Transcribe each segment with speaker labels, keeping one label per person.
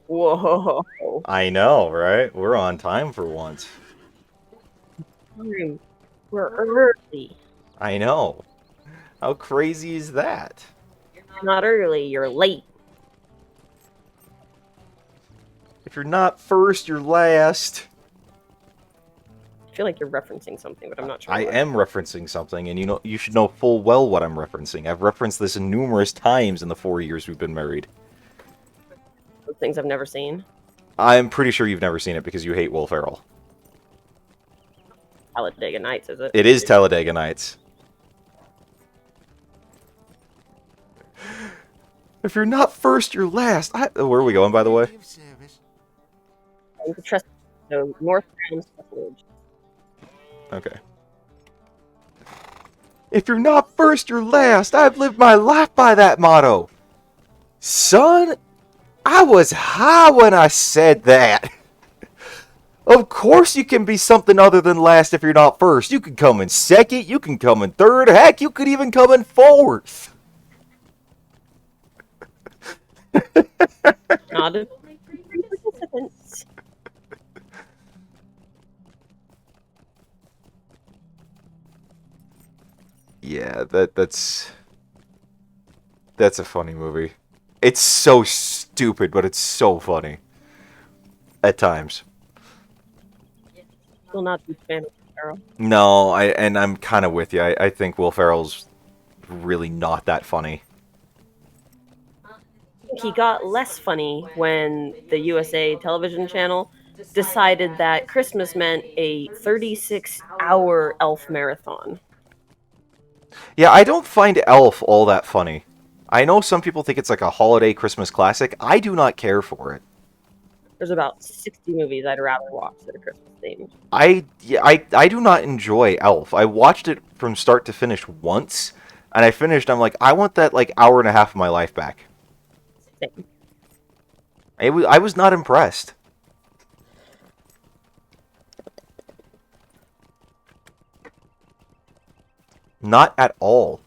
Speaker 1: Whoa.
Speaker 2: I know, right? We're on time for once.
Speaker 1: We're early.
Speaker 2: I know. How crazy is that?
Speaker 1: Not early, you're late.
Speaker 2: If you're not first, you're last.
Speaker 1: I feel like you're referencing something, but I'm not sure
Speaker 2: I
Speaker 1: what.
Speaker 2: am referencing something, and you should know full well what I'm referencing. I've referenced this numerous times in the 4 years we've been married.
Speaker 1: Those things I've never seen.
Speaker 2: I'm pretty sure you've never seen it because you hate Will Ferrell.
Speaker 1: Talladega Nights, is it?
Speaker 2: It is Talladega Nights. If you're not first, you're last. Where are we going, by the way?
Speaker 1: The trust, no, northbound suffrage.
Speaker 2: Okay. If you're not first, you're last. I've lived my life by that motto. Son, I was high when I said that. Of course you can be something other than last if you're not first. You can come in second, you can come in third, heck, you could even come in fourth.
Speaker 1: Not a participants.
Speaker 2: Yeah, that's a funny movie. It's so stupid, but it's so funny. At times.
Speaker 1: Will not be fan of Carol.
Speaker 2: No, I'm kind of with you. I think Will Ferrell's really not that funny.
Speaker 1: He got less funny when the USA television channel decided that Christmas meant a 36-hour elf marathon.
Speaker 2: Yeah, I don't find Elf all that funny. I know some people think it's like a holiday Christmas classic. I do not care for it.
Speaker 1: There's about 60 movies I'd rather watch that are Christmas themed.
Speaker 2: I do not enjoy Elf. I watched it from start to finish once, and I finished. I'm like, I want that like hour and a half of my life back.
Speaker 1: Same.
Speaker 2: I was not impressed. Not at all.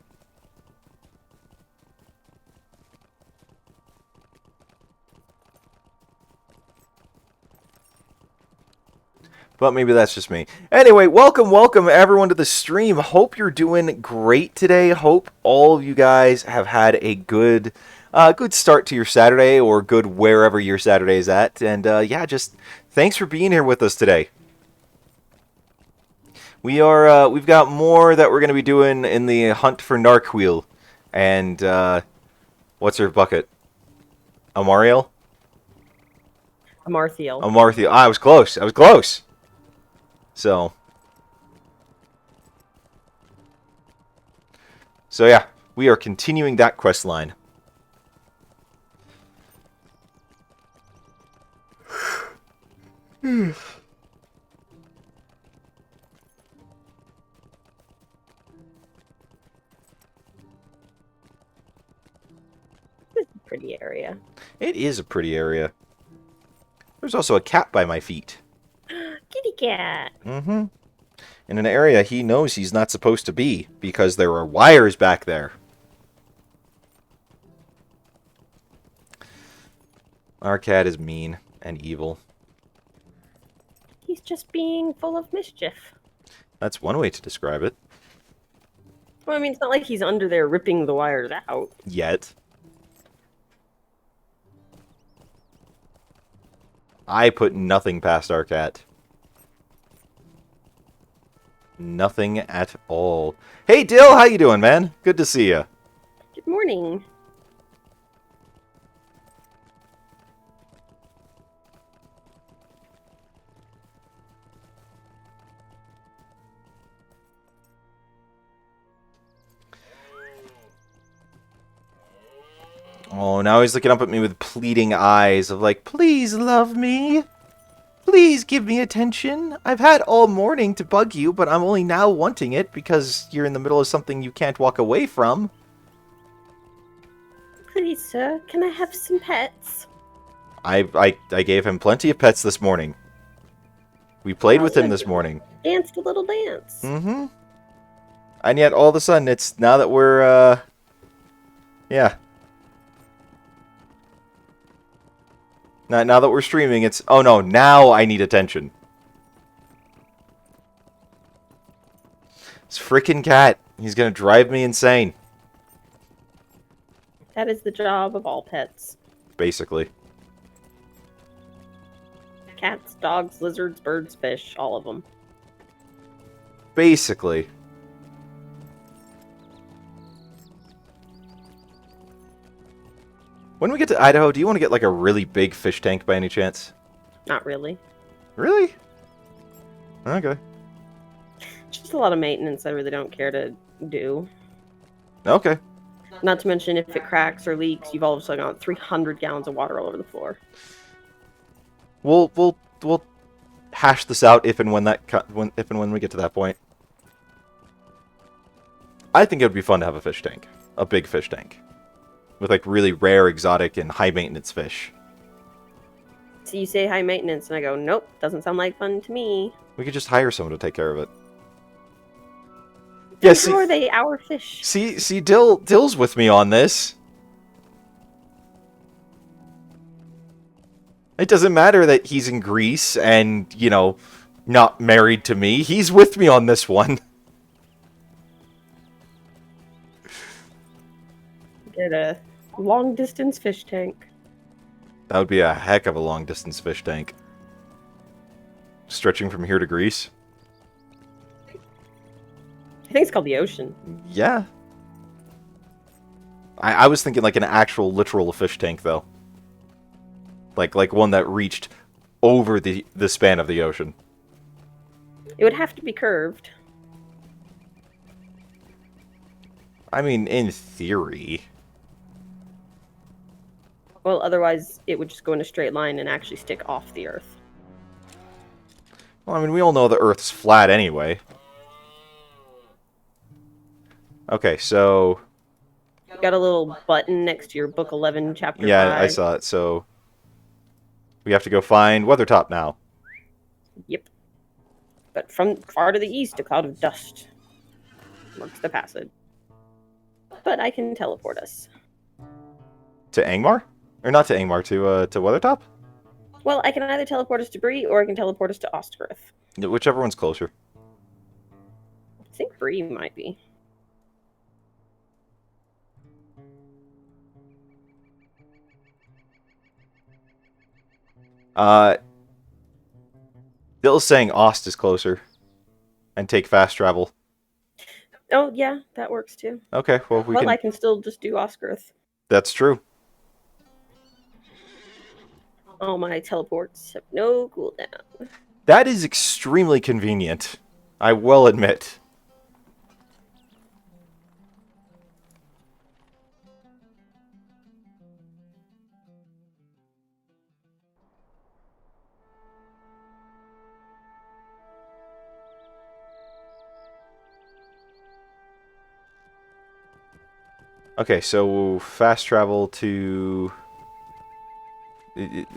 Speaker 2: But maybe that's just me. Anyway, welcome everyone to the stream. Hope you're doing great today. Hope all of you guys have had a good start to your Saturday, or good wherever your Saturday is at. And yeah, just thanks for being here with us today. We've got more that we're gonna be doing in the hunt for Narchuil, and what's her bucket? Amariel?
Speaker 1: Amarthiel.
Speaker 2: Amarthiel. I was close. I was close. So yeah, we are continuing that quest line.
Speaker 1: This is a pretty area.
Speaker 2: It is a pretty area. There's also a cat by my feet.
Speaker 1: Kitty cat.
Speaker 2: Mm-hmm. In an area he knows he's not supposed to be, because there are wires back there. Our cat is mean and evil.
Speaker 1: He's just being full of mischief.
Speaker 2: That's one way to describe it.
Speaker 1: Well, I mean, it's not like he's under there ripping the wires out.
Speaker 2: Yet. I put nothing past our cat. Nothing at all. Hey, Dill, how you doing, man? Good to see you.
Speaker 1: Good morning.
Speaker 2: Oh, now he's looking up at me with pleading eyes of like, please love me. Please give me attention. I've had all morning to bug you, but I'm only now wanting it because you're in the middle of something you can't walk away from.
Speaker 1: Please, sir, can I have some pets?
Speaker 2: I gave him plenty of pets this morning. We played with him this morning.
Speaker 1: Danced a little dance.
Speaker 2: Mm-hmm. And yet, all of a sudden, it's now that yeah. Now that we're streaming, it's... Oh no, now I need attention. This frickin' cat. He's gonna drive me insane.
Speaker 1: That is the job of all pets.
Speaker 2: Basically.
Speaker 1: Cats, dogs, lizards, birds, fish, all of them.
Speaker 2: Basically. When we get to Idaho, do you want to get like a really big fish tank by any chance?
Speaker 1: Not really.
Speaker 2: Really? Okay.
Speaker 1: Just a lot of maintenance I really don't care to do.
Speaker 2: Okay.
Speaker 1: Not to mention, if it cracks or leaks, you've all of a sudden got 300 gallons of water all over the floor.
Speaker 2: We'll hash this out if and when we get to that point. I think it would be fun to have a fish tank, a big fish tank, with like really rare, exotic, and high maintenance fish.
Speaker 1: So you say high maintenance, and I go, nope, doesn't sound like fun to me.
Speaker 2: We could just hire someone to take care of it.
Speaker 1: Then
Speaker 2: Yes.
Speaker 1: how are they our fish?
Speaker 2: See, Dill's with me on this. It doesn't matter that he's in Greece and, you know, not married to me. He's with me on this one.
Speaker 1: Get a long-distance fish tank.
Speaker 2: That would be a heck of a long-distance fish tank. Stretching from here to Greece.
Speaker 1: I think it's called the ocean.
Speaker 2: Yeah. I was thinking like an actual literal fish tank, though. Like one that reached over the span of the ocean.
Speaker 1: It would have to be curved.
Speaker 2: I mean, in theory.
Speaker 1: Well, otherwise it would just go in a straight line and actually stick off the Earth.
Speaker 2: Well, I mean, we all know the Earth's flat anyway. Okay, so...
Speaker 1: You got a little button next to your book 11, chapter 5.
Speaker 2: Yeah, I saw it, so... We have to go find Weathertop now.
Speaker 1: Yep. But from far to the east, a cloud of dust marks the passage. But I can teleport us.
Speaker 2: To Angmar? Or not to Angmar, to Weathertop?
Speaker 1: Well, I can either teleport us to Bree, or I can teleport us to Ostgarth.
Speaker 2: Whichever one's closer.
Speaker 1: I think Bree might be.
Speaker 2: Dill's saying Ost is closer. And take fast travel.
Speaker 1: Oh, yeah, that works too.
Speaker 2: Okay, well,
Speaker 1: I can still just do Ostgarth.
Speaker 2: That's true.
Speaker 1: All my teleports have no cooldown.
Speaker 2: That is extremely convenient. I will admit. Okay, so fast travel to...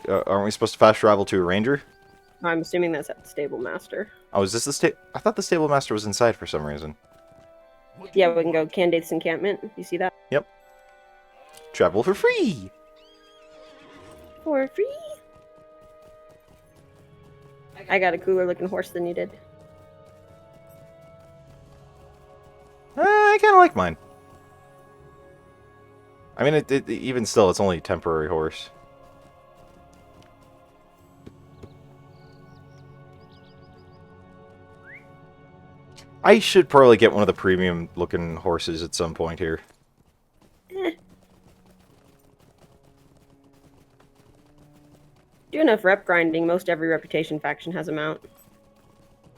Speaker 2: Aren't we supposed to fast travel to a ranger?
Speaker 1: I'm assuming that's at the Stable Master.
Speaker 2: Oh, is this the I thought the Stable Master was inside for some reason.
Speaker 1: Yeah, we can go Candace's Encampment. You see that?
Speaker 2: Yep. Travel for free!
Speaker 1: For free? I got a cooler looking horse than you did.
Speaker 2: I kind of like mine. I mean, even still, it's only a temporary horse. I should probably get one of the premium-looking horses at some point here.
Speaker 1: Do enough rep grinding, most every reputation faction has a mount.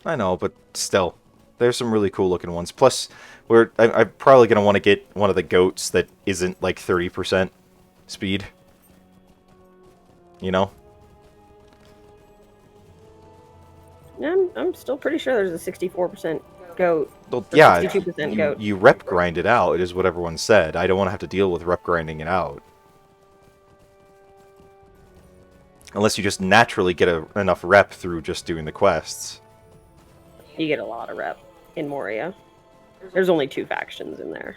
Speaker 2: I know, but still. There's some really cool-looking ones. Plus, I'm probably going to want to get one of the goats that isn't, like, 30% speed. You know?
Speaker 1: I'm still pretty sure there's a 64% goat.
Speaker 2: Well, yeah,
Speaker 1: 62% goat.
Speaker 2: You rep grind it out, it is what everyone said. I don't want to have to deal with rep grinding it out. Unless you just naturally get enough rep through just doing the quests.
Speaker 1: You get a lot of rep in Moria. There's only 2 factions in there.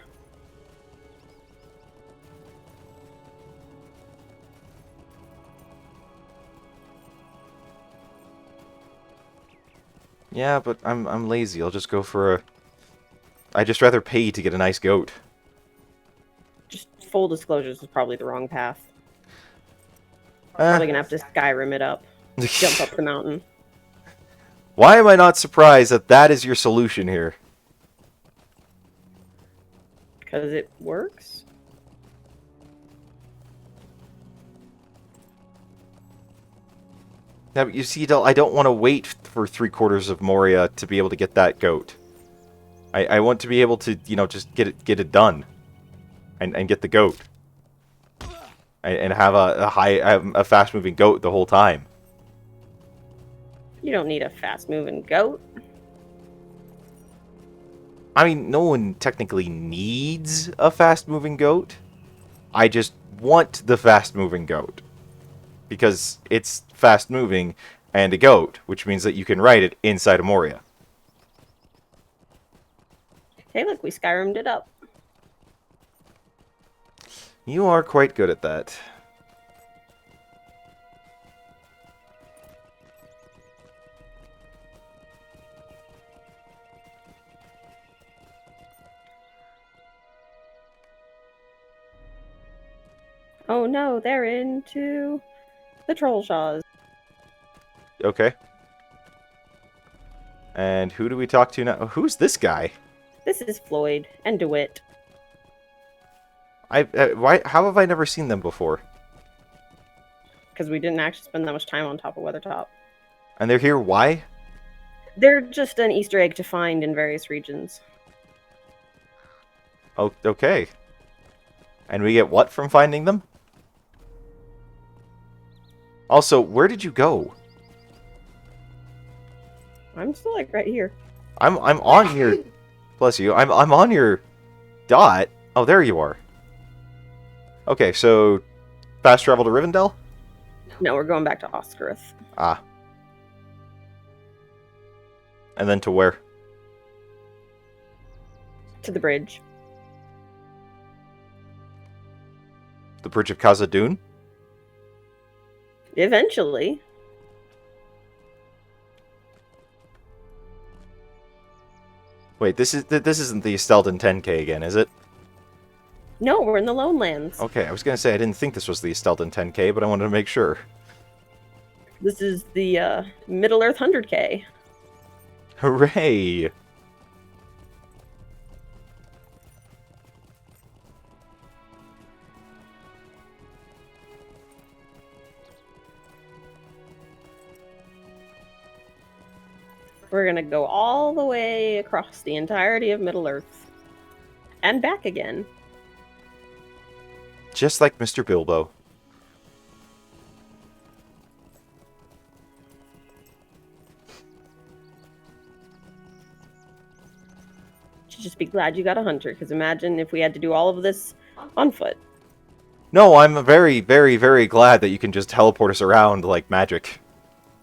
Speaker 2: Yeah, but I'm lazy. I'll just go for a... I'd just rather pay to get a nice goat.
Speaker 1: Just full disclosures is probably the wrong path.
Speaker 2: Eh.
Speaker 1: Probably gonna have to Skyrim it up. Jump up the mountain.
Speaker 2: Why am I not surprised that that is your solution here?
Speaker 1: Because it works?
Speaker 2: Yeah, but you see, I don't want to wait for 3/4 of Moria to be able to get that goat. I want to be able to, you know, just get it done, and get the goat, and have a fast moving goat the whole time.
Speaker 1: You don't need a fast moving goat.
Speaker 2: I mean, no one technically needs a fast moving goat. I just want the fast moving goat because it's fast moving and a goat, which means that you can ride it inside of Moria.
Speaker 1: Hey, look, we Skyrim'd it up.
Speaker 2: You are quite good at that.
Speaker 1: Oh no, they're into the troll shaws.
Speaker 2: Okay. And who do we talk to now? Who's this guy?
Speaker 1: This is Floyd and DeWitt.
Speaker 2: Why? How have I never seen them before?
Speaker 1: Because we didn't actually spend that much time on top of Weathertop.
Speaker 2: And they're here. Why?
Speaker 1: They're just an Easter egg to find in various regions.
Speaker 2: Oh, okay. And we get what from finding them? Also, where did you go?
Speaker 1: I'm still like right here.
Speaker 2: I'm on your... Bless you. I'm on your dot. Oh, there you are. Okay, so fast travel to Rivendell?
Speaker 1: No, we're going back to Oscarith.
Speaker 2: Ah. And then to where?
Speaker 1: To the bridge.
Speaker 2: The Bridge of Khazad-dûm?
Speaker 1: Eventually.
Speaker 2: Wait, this isn't the Estelden 10K again, is it?
Speaker 1: No, we're in the Lone Lands.
Speaker 2: Okay, I was gonna say I didn't think this was the Estelden 10K, but I wanted to make sure.
Speaker 1: This is the Middle Earth 100K.
Speaker 2: Hooray!
Speaker 1: We're gonna go all the way across the entirety of Middle Earth. And back again.
Speaker 2: Just like Mr. Bilbo.
Speaker 1: Should just be glad you got a hunter, because imagine if we had to do all of this on foot.
Speaker 2: No, I'm very, very, very glad that you can just teleport us around like magic.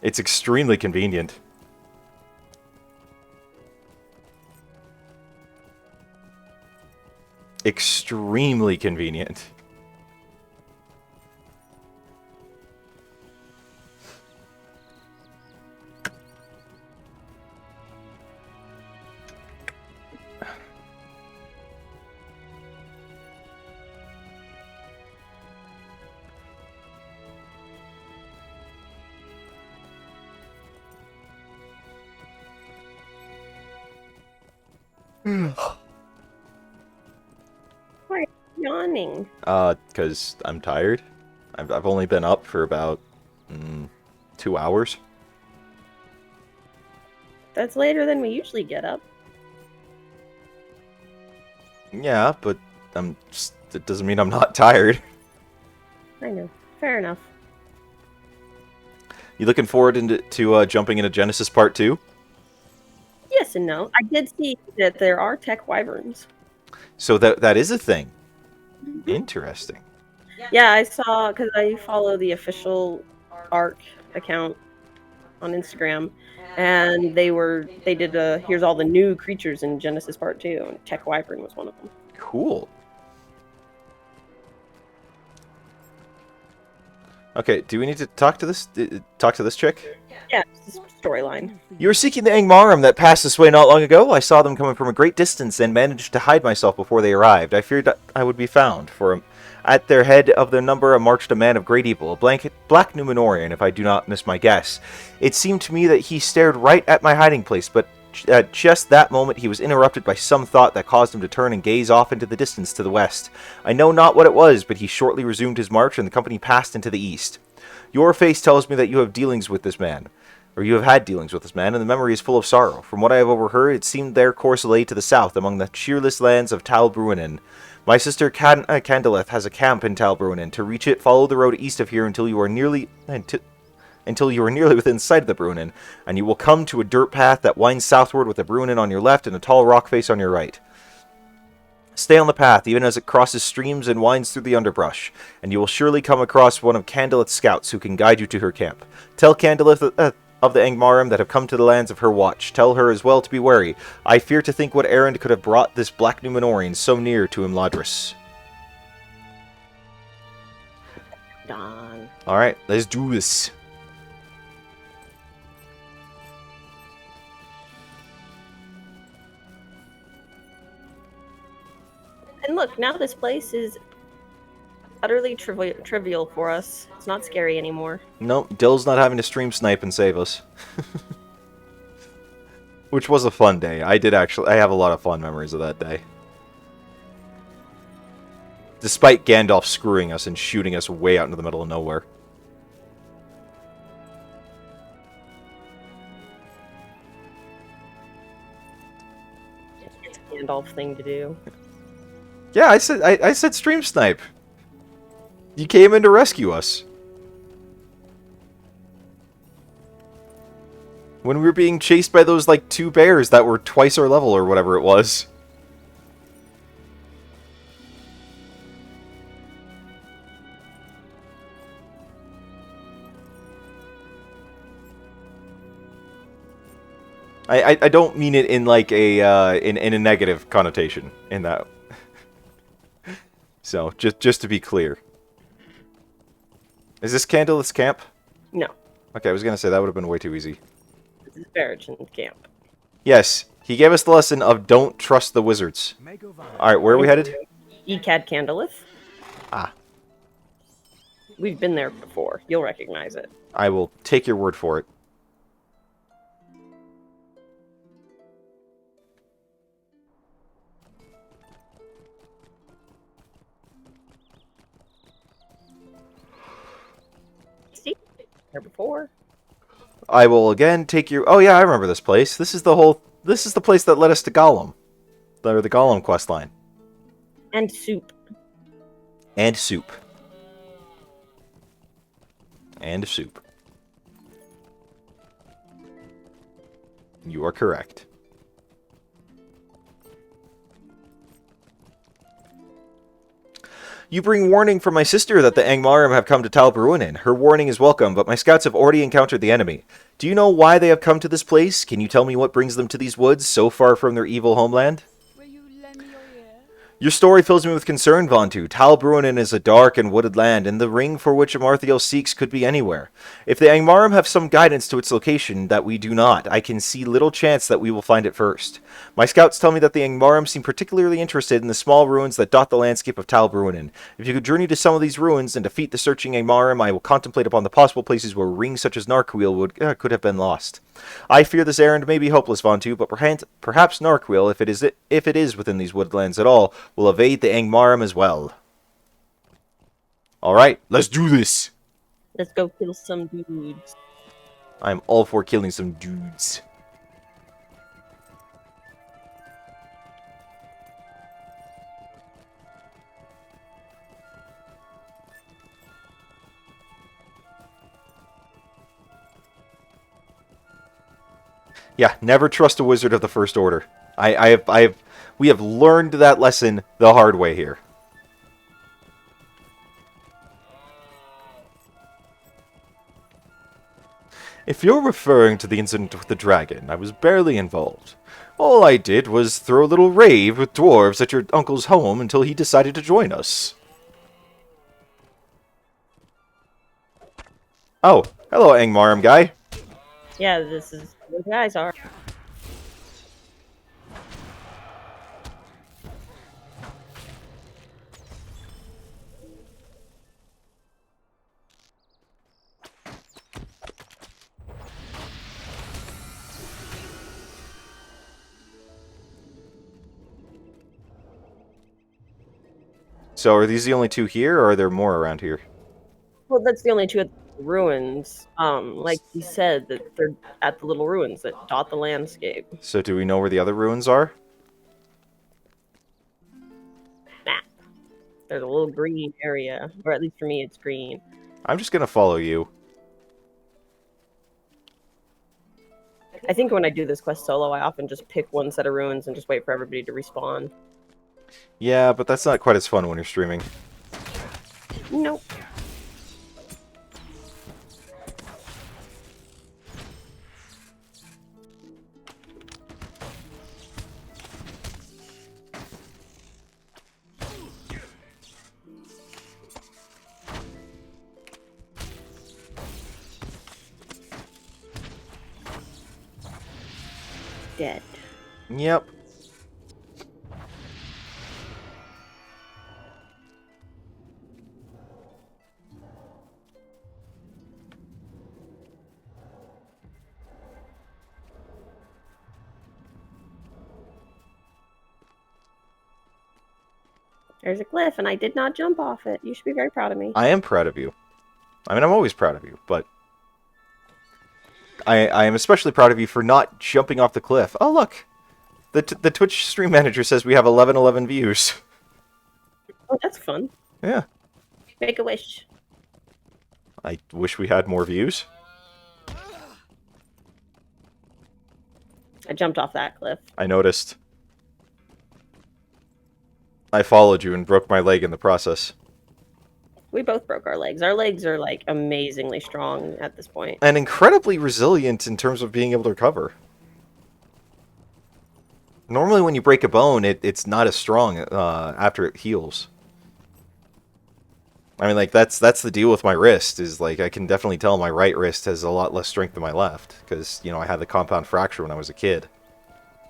Speaker 2: It's extremely convenient. Extremely convenient.
Speaker 1: Why are you yawning?
Speaker 2: Because I'm tired. I've only been up for about 2 hours.
Speaker 1: That's later than we usually get up.
Speaker 2: Yeah, but it doesn't mean I'm not tired.
Speaker 1: I know. Fair enough.
Speaker 2: You looking forward to jumping into Genesis Part 2?
Speaker 1: Yes and no. I did see that there are tech wyverns.
Speaker 2: So that is a thing. Interesting.
Speaker 1: Yeah, I saw, because I follow the official ARC account on Instagram, and they did a here's all the new creatures in Genesis Part 2, and tech wyvern was one of them.
Speaker 2: Cool. Okay, do we need to talk to this chick?
Speaker 1: Yeah, it's just storyline.
Speaker 2: You were seeking the Angmarum that passed this way not long ago. I saw them coming from a great distance and managed to hide myself before they arrived. I feared that I would be found, for at their head of their number marched a man of great evil, a black Numenorian, if I do not miss my guess. It seemed to me that he stared right at my hiding place, but at just that moment he was interrupted by some thought that caused him to turn and gaze off into the distance to the west. I know not what it was, but he shortly resumed his march, and the company passed into the east. Your face tells me that you have dealings with this man. Or you have had dealings with this man, and the memory is full of sorrow. From what I have overheard, it seemed their course lay to the south, among the cheerless lands of Tal Bruinen. My sister Candleth has a camp in Tal Bruinen. To reach it, follow the road east of here until you are nearly within sight of the Bruinen, and you will come to a dirt path that winds southward with the Bruinen on your left and a tall rock face on your right. Stay on the path, even as it crosses streams and winds through the underbrush, and you will surely come across one of Candleth's scouts who can guide you to her camp. Tell Candleth of the Angmarum that have come to the lands of her watch. Tell her as well to be wary. I fear to think what errand could have brought this black Numenorian so near to Imladris.
Speaker 1: Don.
Speaker 2: Alright, let's do this.
Speaker 1: And look, now this place is utterly trivial for us. It's not scary anymore.
Speaker 2: Nope, Dill's not having to stream snipe and save us. Which was a fun day. I have a lot of fun memories of that day. Despite Gandalf screwing us and shooting us way out into the middle of nowhere.
Speaker 1: It's a Gandalf thing to do.
Speaker 2: Yeah, I said stream snipe. You came in to rescue us. When we were being chased by those, like, 2 bears that were twice our level or whatever it was. I don't mean it in, like, in a negative connotation in that. So, just to be clear. Is this Candle's camp?
Speaker 1: No.
Speaker 2: Okay, I was gonna say that would have been way too easy.
Speaker 1: This is Barrachin camp.
Speaker 2: Yes, he gave us the lesson of don't trust the wizards. Alright, where are we headed?
Speaker 1: Ecad Candleth.
Speaker 2: Ah.
Speaker 1: We've been there before. You'll recognize it.
Speaker 2: I will take your word for it.
Speaker 1: See? There before.
Speaker 2: I will again take your... Oh yeah, I remember this place. This is the place that led us to Gollum. Or the Gollum questline.
Speaker 1: And soup.
Speaker 2: And soup. And soup. You are correct. You bring warning from my sister that the Angmarum have come to Tal Bruinen. Her warning is welcome, but my scouts have already encountered the enemy. Do you know why they have come to this place? Can you tell me what brings them to these woods, so far from their evil homeland? Your story fills me with concern, Vontu. Tal Bruinen is a dark and wooded land, and the ring for which Amarthael seeks could be anywhere. If the Angmarum have some guidance to its location that we do not, I can see little chance that we will find it first. My scouts tell me that the Angmarum seem particularly interested in the small ruins that dot the landscape of Tal Bruinen. If you could journey to some of these ruins and defeat the searching Angmarum, I will contemplate upon the possible places where rings such as Narchuil could have been lost. I fear this errand may be hopeless, Vontu, but perhaps Narchuil, if it is within these woodlands at all, will evade the Angmarum as well. Alright, let's do this!
Speaker 1: Let's go kill some dudes.
Speaker 2: I'm all for killing some dudes. Yeah, never trust a wizard of the First Order. We have learned that lesson the hard way here. If you're referring to the incident with the dragon, I was barely involved. All I did was throw a little rave with dwarves at your uncle's home until he decided to join us. Oh, hello, Angmarm guy.
Speaker 1: Yeah, this is where the guys are.
Speaker 2: So are these the only two here, or are there more around here?
Speaker 1: Well, that's the only two at the ruins. Like you said, that they're at the little ruins that dot the landscape.
Speaker 2: So do we know where the other ruins are?
Speaker 1: Map. There's a little green area, or at least for me, it's green.
Speaker 2: I'm just gonna follow you.
Speaker 1: I think when I do this quest solo, I often just pick one set of ruins and just wait for everybody to respawn.
Speaker 2: Yeah, but that's not quite as fun when you're streaming.
Speaker 1: Nope. Dead.
Speaker 2: Yep.
Speaker 1: There's a cliff, and I did not jump off it. You should be very proud of me.
Speaker 2: I am proud of you. I mean, I'm always proud of you, but I am especially proud of you for not jumping off the cliff. Oh, look! The Twitch stream manager says we have 1111 views.
Speaker 1: Oh, that's fun.
Speaker 2: Yeah.
Speaker 1: Make a wish.
Speaker 2: I wish we had more views.
Speaker 1: I jumped off that cliff.
Speaker 2: I noticed. I followed you and broke my leg in the process.
Speaker 1: We both broke our legs. Our legs are, like, amazingly strong at this point.
Speaker 2: And incredibly resilient in terms of being able to recover. Normally when you break a bone, it's not as strong after it heals. I mean, like, that's the deal with my wrist, is, like, I can definitely tell my right wrist has a lot less strength than my left. Because, you know, I had the compound fracture when I was a kid.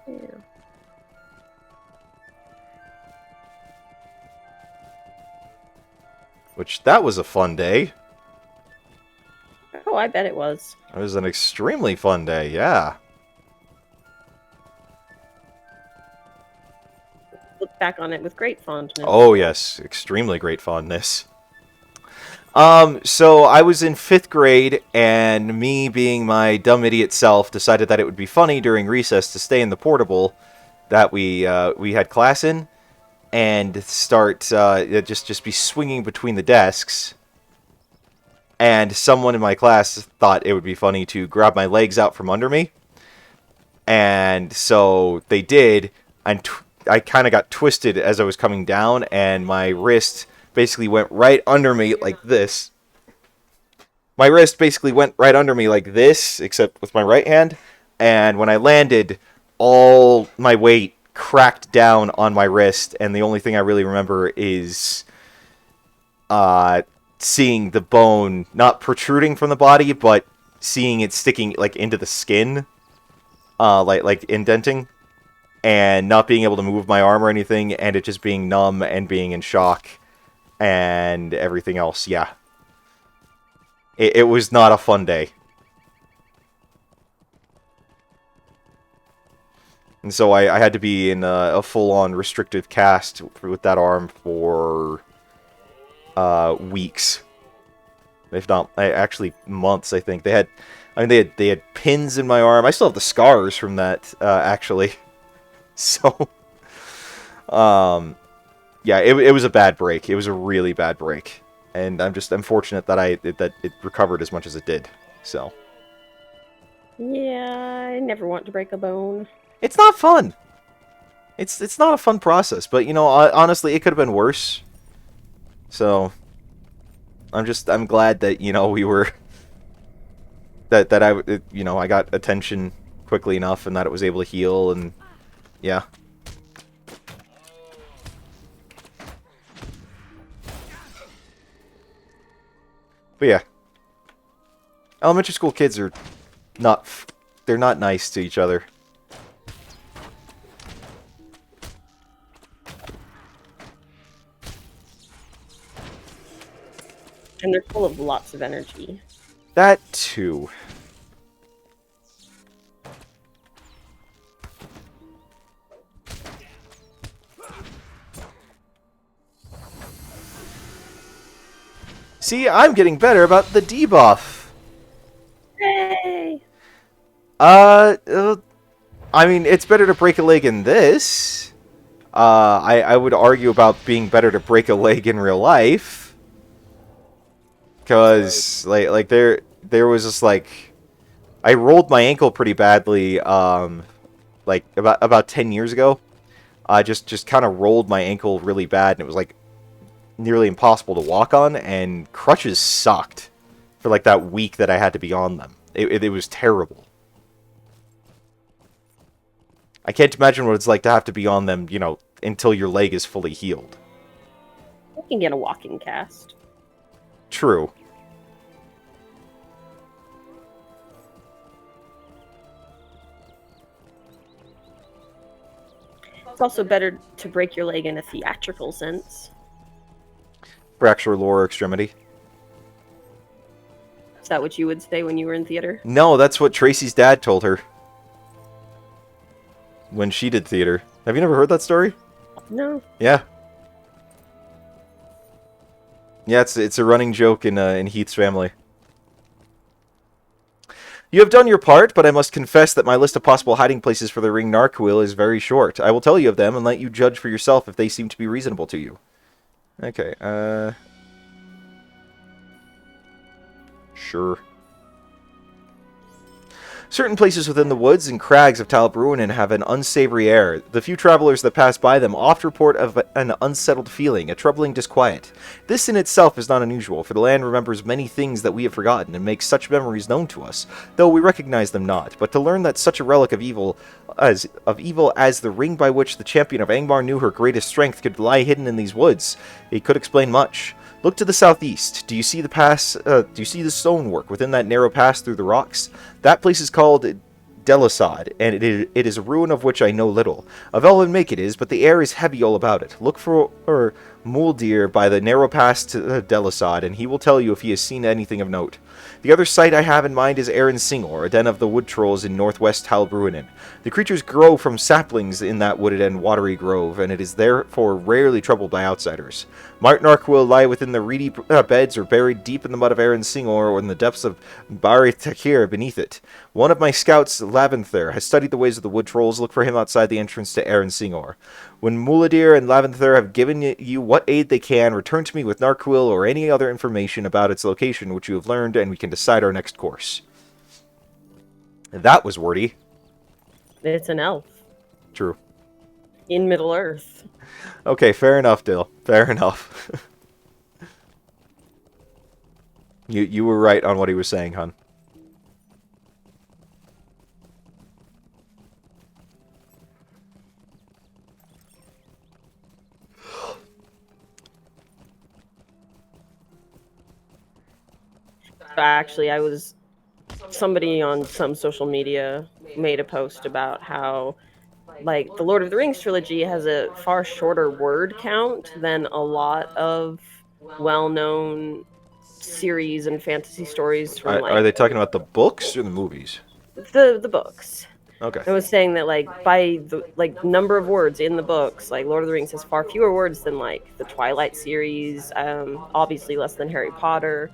Speaker 1: Yeah.
Speaker 2: Which, that was a fun day.
Speaker 1: Oh, I bet it was.
Speaker 2: It was an extremely fun day, yeah.
Speaker 1: Look back on it with great fondness.
Speaker 2: Oh, yes. Extremely great fondness. So I was in 5th grade, and me being my dumb idiot self decided that it would be funny during recess to stay in the portable that we had class in, and start just be swinging between the desks. And someone in my class thought it would be funny to grab my legs out from under me, and so they did. And I kind of got twisted as I was coming down, and my wrist basically went right under me like this. My wrist basically went right under me like this, except with my right hand. And when I landed, all my weight cracked down on my wrist, and the only thing I really remember is seeing the bone not protruding from the body, but seeing it sticking like into the skin, like indenting, and not being able to move my arm or anything, and it just being numb and being in shock and everything else. Yeah, it was not a fun day. And so I had to be in a full-on restrictive cast with that arm for weeks, if not actually months. I think they had pins in my arm. I still have the scars from that actually. So, yeah, it was a bad break. It was a really bad break, and I'm fortunate that it recovered as much as it did. So,
Speaker 1: Yeah, I never want to break a bone.
Speaker 2: it's not fun. It's not a fun process, but you know, honestly, it could have been worse. So, I'm glad that, you know, we were that I got attention quickly enough, and that it was able to heal, and yeah. But yeah. Elementary school kids are not... They're not nice to each other.
Speaker 1: And they're full of lots of energy.
Speaker 2: That too. See, I'm getting better about the debuff.
Speaker 1: Yay!
Speaker 2: I mean, it's better to break a leg in this. I would argue about being better to break a leg in real life. Because, like there was just, like... I rolled my ankle pretty badly, like, about 10 years ago. I just kind of rolled my ankle really bad, and it was, like, nearly impossible to walk on, and crutches sucked for, like, that week that I had to be on them. It was terrible. I can't imagine what it's like to have to be on them, you know, until your leg is fully healed.
Speaker 1: You can get a walking cast.
Speaker 2: True.
Speaker 1: It's also better to break your leg in a theatrical sense.
Speaker 2: Fracture lower extremity.
Speaker 1: Is that what you would say when you were in theater?
Speaker 2: No, that's what Tracy's dad told her. When she did theater. Have you never heard that story?
Speaker 1: No.
Speaker 2: Yeah. Yeah, it's a running joke in Heath's family. You have done your part, but I must confess that my list of possible hiding places for the ring Narchuil is very short. I will tell you of them and let you judge for yourself if they seem to be reasonable to you. Okay, sure. Certain places within the woods and crags of Talbruinen have an unsavory air. The few travelers that pass by them oft report of an unsettled feeling, a troubling disquiet. This in itself is not unusual, for the land remembers many things that we have forgotten and makes such memories known to us, though we recognize them not. But to learn that such a relic of evil as the ring by which the champion of Angmar knew her greatest strength could lie hidden in these woods, it could explain much. Look to the southeast. Do you see the pass? Do you see the stonework within that narrow pass through the rocks? That place is called Delisad, and it is a ruin of which I know little. Of elven make it is, but the air is heavy all about it. Look for Muldir by the narrow pass to Delisad, and he will tell you if he has seen anything of note. The other site I have in mind is Aaron Singor, a den of the wood trolls in northwest Talbruinen. The creatures grow from saplings in that wooded and watery grove, and it is therefore rarely troubled by outsiders. Narchuil lie within the reedy beds or buried deep in the mud of Aaron Singor or in the depths of Bari Takir beneath it. One of my scouts, Laventher, has studied the ways of the wood trolls. Look for him outside the entrance to Aaron Singor. When Muladir and Laventher have given you what aid they can, return to me with Narchuil or any other information about its location which you have learned, and we can decide our next course. That was wordy.
Speaker 1: It's an elf.
Speaker 2: True.
Speaker 1: In Middle Earth.
Speaker 2: Okay, fair enough, Dill. Fair enough. You were right on what he was saying, hon.
Speaker 1: Actually, somebody on some social media made a post about how, like, the Lord of the Rings trilogy has a far shorter word count than a lot of well-known series and fantasy stories from, like...
Speaker 2: Are they talking about the books or the movies?
Speaker 1: The books.
Speaker 2: Okay.
Speaker 1: I was saying that, like, by the number of words in the books, like, Lord of the Rings has far fewer words than, like, the Twilight series, obviously less than Harry Potter,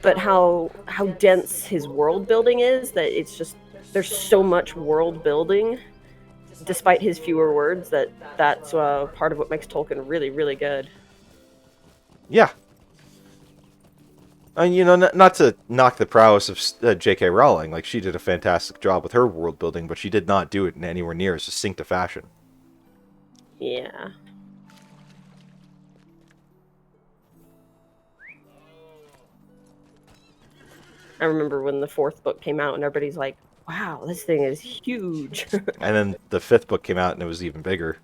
Speaker 1: but how dense his world building is, that it's just, there's so much world building despite his fewer words, that's part of what makes Tolkien really, really good.
Speaker 2: Yeah. And, you know, not to knock the prowess of J.K. Rowling, like, she did a fantastic job with her world building, but she did not do it in anywhere near as succinct a fashion.
Speaker 1: Yeah. I remember when the fourth book came out and everybody's like, wow, this thing is huge.
Speaker 2: And then the fifth book came out and it was even bigger.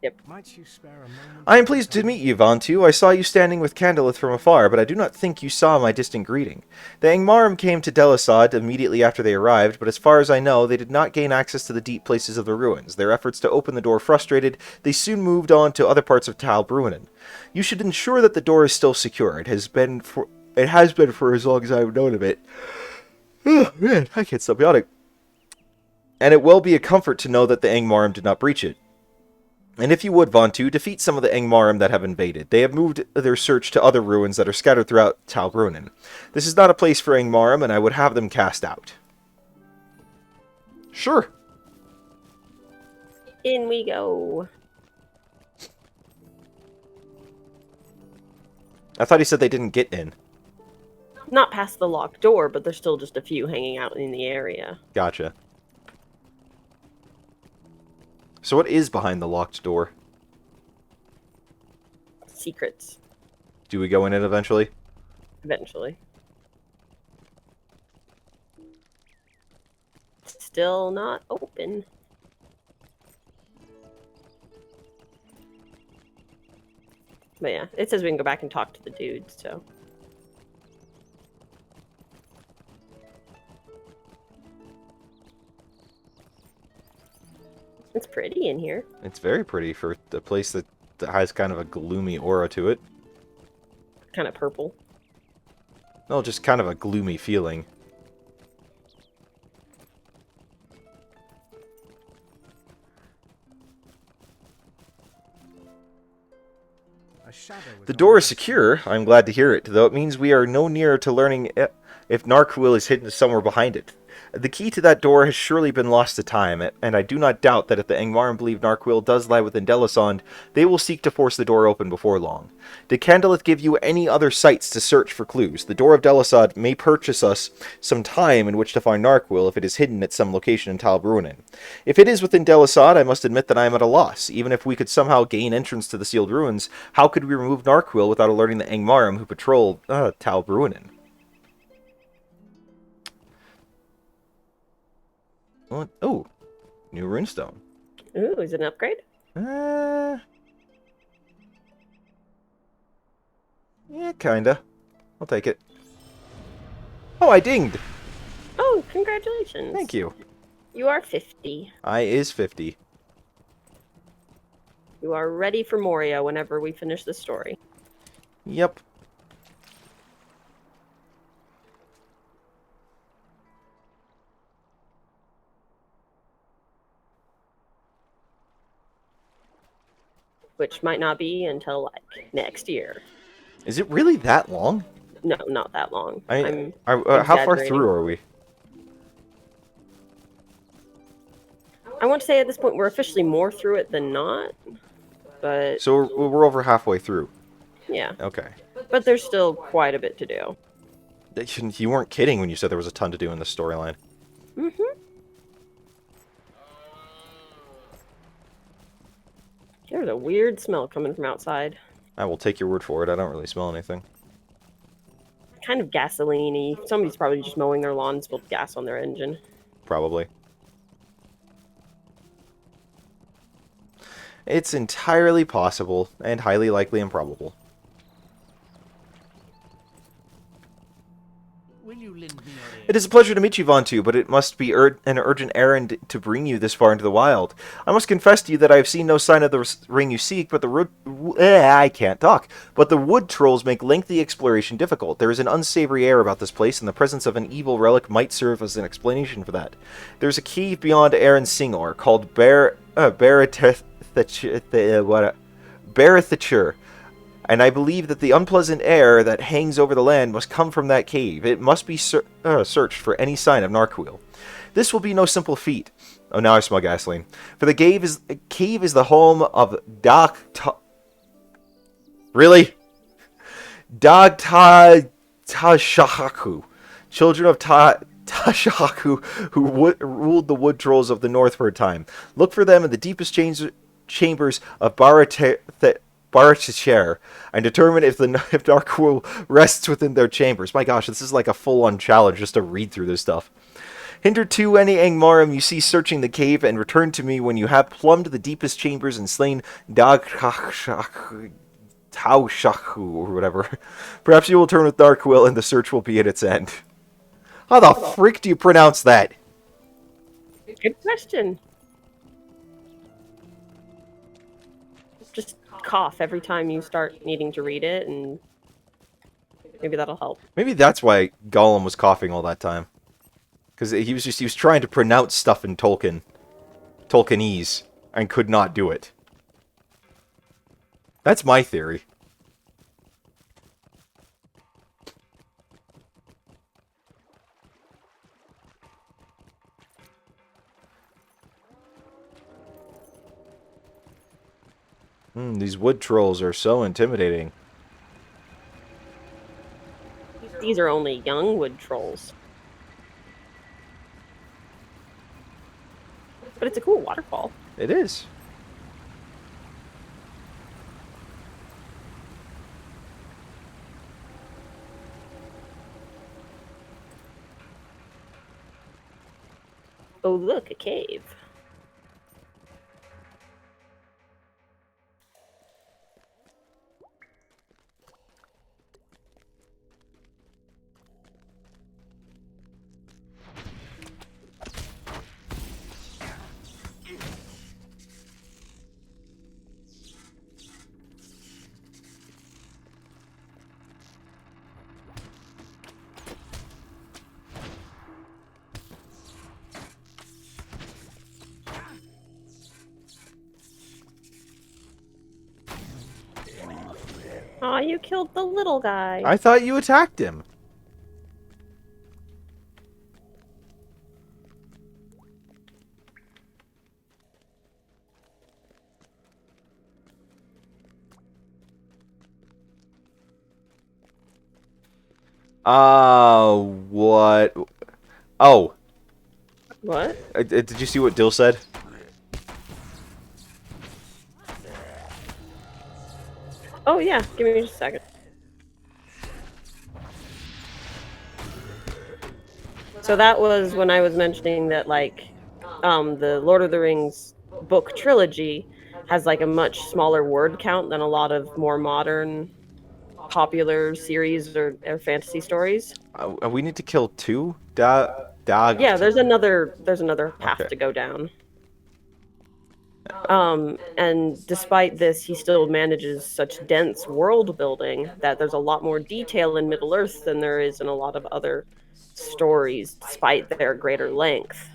Speaker 1: Yep.
Speaker 3: Might you spare a moment?
Speaker 2: I am pleased to meet you, Vantu. I saw you standing with Candleth from afar, but I do not think you saw my distant greeting. The Angmarim came to Delisad immediately after they arrived, but as far as I know, they did not gain access to the deep places of the ruins. Their efforts to open the door frustrated, they soon moved on to other parts of Tal Bruinen. You should ensure that the door is still secure. It has been for as long as I've known of it. Oh, man, I can't stop yawning. And it will be a comfort to know that the Angmarim did not breach it. And if you would, Vantu, defeat some of the Angmarim that have invaded. They have moved their search to other ruins that are scattered throughout Tal Bruinen. This is not a place for Angmarim, and I would have them cast out. Sure.
Speaker 1: In we go.
Speaker 2: I thought he said they didn't get in.
Speaker 1: Not past the locked door, but there's still just a few hanging out in the area.
Speaker 2: Gotcha. So what is behind the locked door?
Speaker 1: Secrets.
Speaker 2: Do we go in it eventually?
Speaker 1: Eventually. Still not open. But yeah, it says we can go back and talk to the dudes, so. It's pretty in here.
Speaker 2: It's very pretty for a place that has kind of a gloomy aura to it.
Speaker 1: Kind of purple.
Speaker 2: No, just kind of a gloomy feeling. The door is secure. I'm glad to hear it, though it means we are no nearer to learning if Narchuil is hidden somewhere behind it. The key to that door has surely been lost to time, and I do not doubt that if the Angmarim believe Narchuil does lie within Delisand, they will seek to force the door open before long. Did Candleth give you any other sites to search for clues? The door of Delisand may purchase us some time in which to find Narchuil if it is hidden at some location in Tal Bruinen. If it is within Delisand, I must admit that I am at a loss. Even if we could somehow gain entrance to the sealed ruins, how could we remove Narchuil without alerting the Angmarim who patrol Tal Bruinen? Oh, new runestone.
Speaker 1: Ooh, is it an upgrade?
Speaker 2: Yeah, kinda. I'll take it. Oh, I dinged!
Speaker 1: Oh, congratulations.
Speaker 2: Thank you.
Speaker 1: You are 50.
Speaker 2: I is 50.
Speaker 1: You are ready for Moria whenever we finish the story.
Speaker 2: Yep.
Speaker 1: Which might not be until, like, next year.
Speaker 2: Is it really that long?
Speaker 1: No, not that long.
Speaker 2: How far through are we?
Speaker 1: I want to say at this point we're officially more through it than not, but...
Speaker 2: So we're over halfway through.
Speaker 1: Yeah.
Speaker 2: Okay.
Speaker 1: But there's still quite a bit to do.
Speaker 2: You weren't kidding when you said there was a ton to do in this storyline.
Speaker 1: Mm-hmm. There's a weird smell coming from outside.
Speaker 2: I will take your word for it. I don't really smell anything.
Speaker 1: Kind of gasoline-y. Somebody's probably just mowing their lawn and spilled gas on their engine.
Speaker 2: Probably. It's entirely possible and highly likely improbable. It is a pleasure to meet you, Vantu, but it must be an urgent errand to bring you this far into the wild. I must confess to you that I have seen no sign of the ring you seek, but I can't talk. But the wood trolls make lengthy exploration difficult. There is an unsavory air about this place, and the presence of an evil relic might serve as an explanation for that. There's a cave beyond Aaron Singor called Barithachur, and I believe that the unpleasant air that hangs over the land must come from that cave. It must be searched for any sign of Narchuil. This will be no simple feat. Oh, now I smell gasoline. For the cave is the home of Really? Tashahaku, children of Tashahaku, who ruled the wood trolls of the north for a time. Look for them in the deepest chambers of Barcheshire and determine if if Narchuil rests within their chambers. My gosh, this is like a full-on challenge just to read through this stuff. Hinder to any Angmarum you see searching the cave, and return to me when you have plumbed the deepest chambers and slain Taushaku or whatever. Perhaps you will turn with Narchuil and the search will be at its end. How the frick do you pronounce that?
Speaker 1: Good question. Just cough every time you start needing to read it, and maybe that'll help.
Speaker 2: Maybe that's why Gollum was coughing all that time. Because he was trying to pronounce stuff in Tolkienese, and could not do it. That's my theory. These wood trolls are so intimidating.
Speaker 1: These are only young wood trolls. But it's a cool waterfall.
Speaker 2: It is.
Speaker 1: Oh, look, a cave. Aw, you killed the little guy.
Speaker 2: I thought you attacked him. What? Oh.
Speaker 1: What?
Speaker 2: Did you see what Dill said?
Speaker 1: Oh, yeah. Give me just a second. So that was when I was mentioning that, like, the Lord of the Rings book trilogy has, like, a much smaller word count than a lot of more modern popular series or fantasy stories.
Speaker 2: We need to kill two?
Speaker 1: Yeah, there's another path to go down. And despite this, he still manages such dense world building that there's a lot more detail in Middle-earth than there is in a lot of other stories, despite their greater length.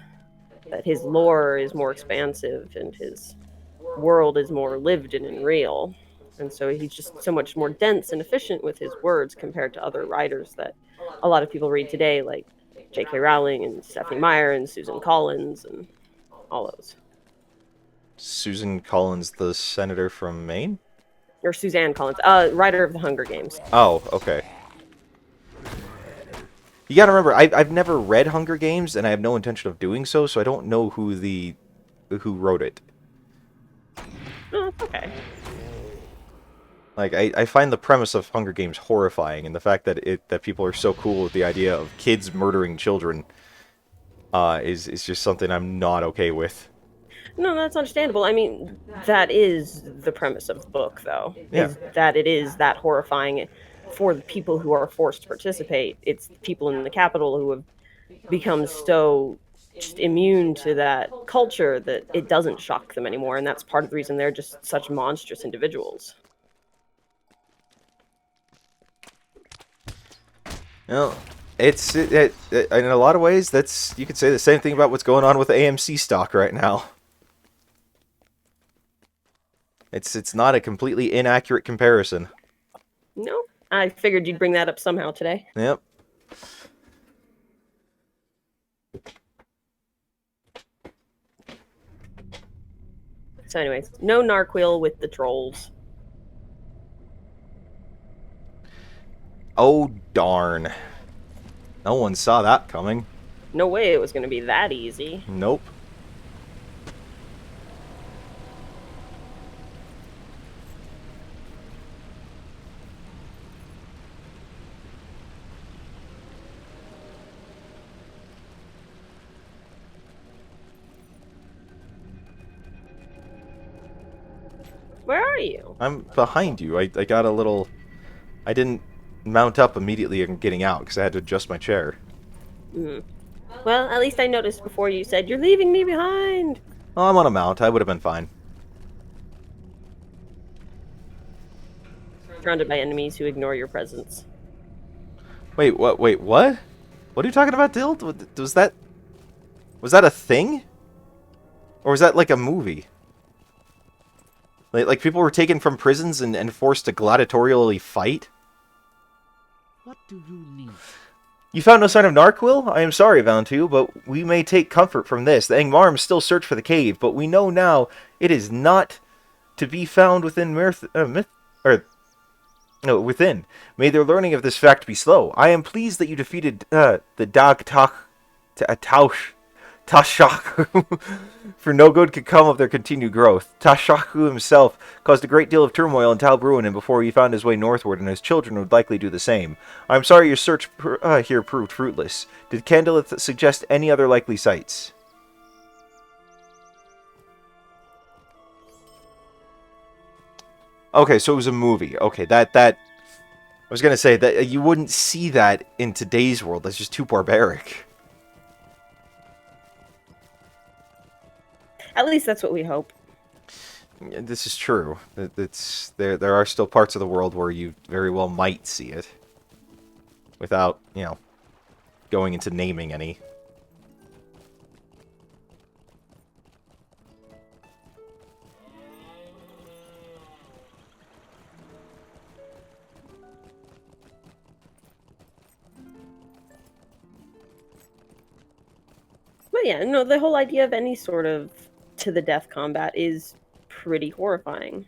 Speaker 1: That his lore is more expansive and his world is more lived in and real. And so he's just so much more dense and efficient with his words compared to other writers that a lot of people read today, like J.K. Rowling and Stephanie Meyer and Susan Collins and all those.
Speaker 2: Susan Collins, the senator from Maine?
Speaker 1: Or Suzanne Collins, writer of The Hunger Games.
Speaker 2: Oh, okay. You gotta remember, I've never read Hunger Games, and I have no intention of doing so, so I don't know who wrote it.
Speaker 1: Oh, that's okay.
Speaker 2: Like, I find the premise of Hunger Games horrifying, and the fact that people are so cool with the idea of kids murdering children is just something I'm not okay with.
Speaker 1: No, that's understandable. I mean, that is the premise of the book, though.
Speaker 2: Yeah.
Speaker 1: Is that it is that horrifying for the people who are forced to participate. It's people in the Capitol who have become so just immune to that culture that it doesn't shock them anymore, and that's part of the reason they're just such monstrous individuals.
Speaker 2: Well, in a lot of ways, you could say the same thing about what's going on with AMC stock right now. It's not a completely inaccurate comparison.
Speaker 1: No, I figured you'd bring that up somehow today.
Speaker 2: Yep.
Speaker 1: So anyways, no Narchuil with the trolls.
Speaker 2: Oh, darn. No one saw that coming.
Speaker 1: No way it was going to be that easy.
Speaker 2: Nope.
Speaker 1: Where are you?
Speaker 2: I'm behind you. I got a little... I didn't mount up immediately and getting out because I had to adjust my chair.
Speaker 1: Mm. Well, at least I noticed before you said, "You're leaving me behind."
Speaker 2: Oh, I'm on a mount. I would have been fine.
Speaker 1: Surrounded by enemies who ignore your presence.
Speaker 2: Wait, what? Wait, what? What are you talking about, Dill? Was that a thing? Or was that like a movie? Like people were taken from prisons and forced to gladiatorially fight?
Speaker 3: What do you need?
Speaker 2: You found no sign of Narchuil? I am sorry, Valentu, but we may take comfort from this. The Angmarm still search for the cave, but we know now it is not to be found within within. May their learning of this fact be slow. I am pleased that you defeated the Taush Tashaku, for no good could come of their continued growth. Tashaku himself caused a great deal of turmoil in Talbruin before he found his way northward, and his children would likely do the same. I am sorry your search here proved fruitless. Did Candleth suggest any other likely sites? Okay, so it was a movie. Okay, that I was gonna say that you wouldn't see that in today's world. That's just too barbaric.
Speaker 1: At least that's what we hope.
Speaker 2: This is true. It's there are still parts of the world where you very well might see it. Without, going into naming any.
Speaker 1: But yeah, no, the whole idea of any sort of to the death combat is pretty horrifying.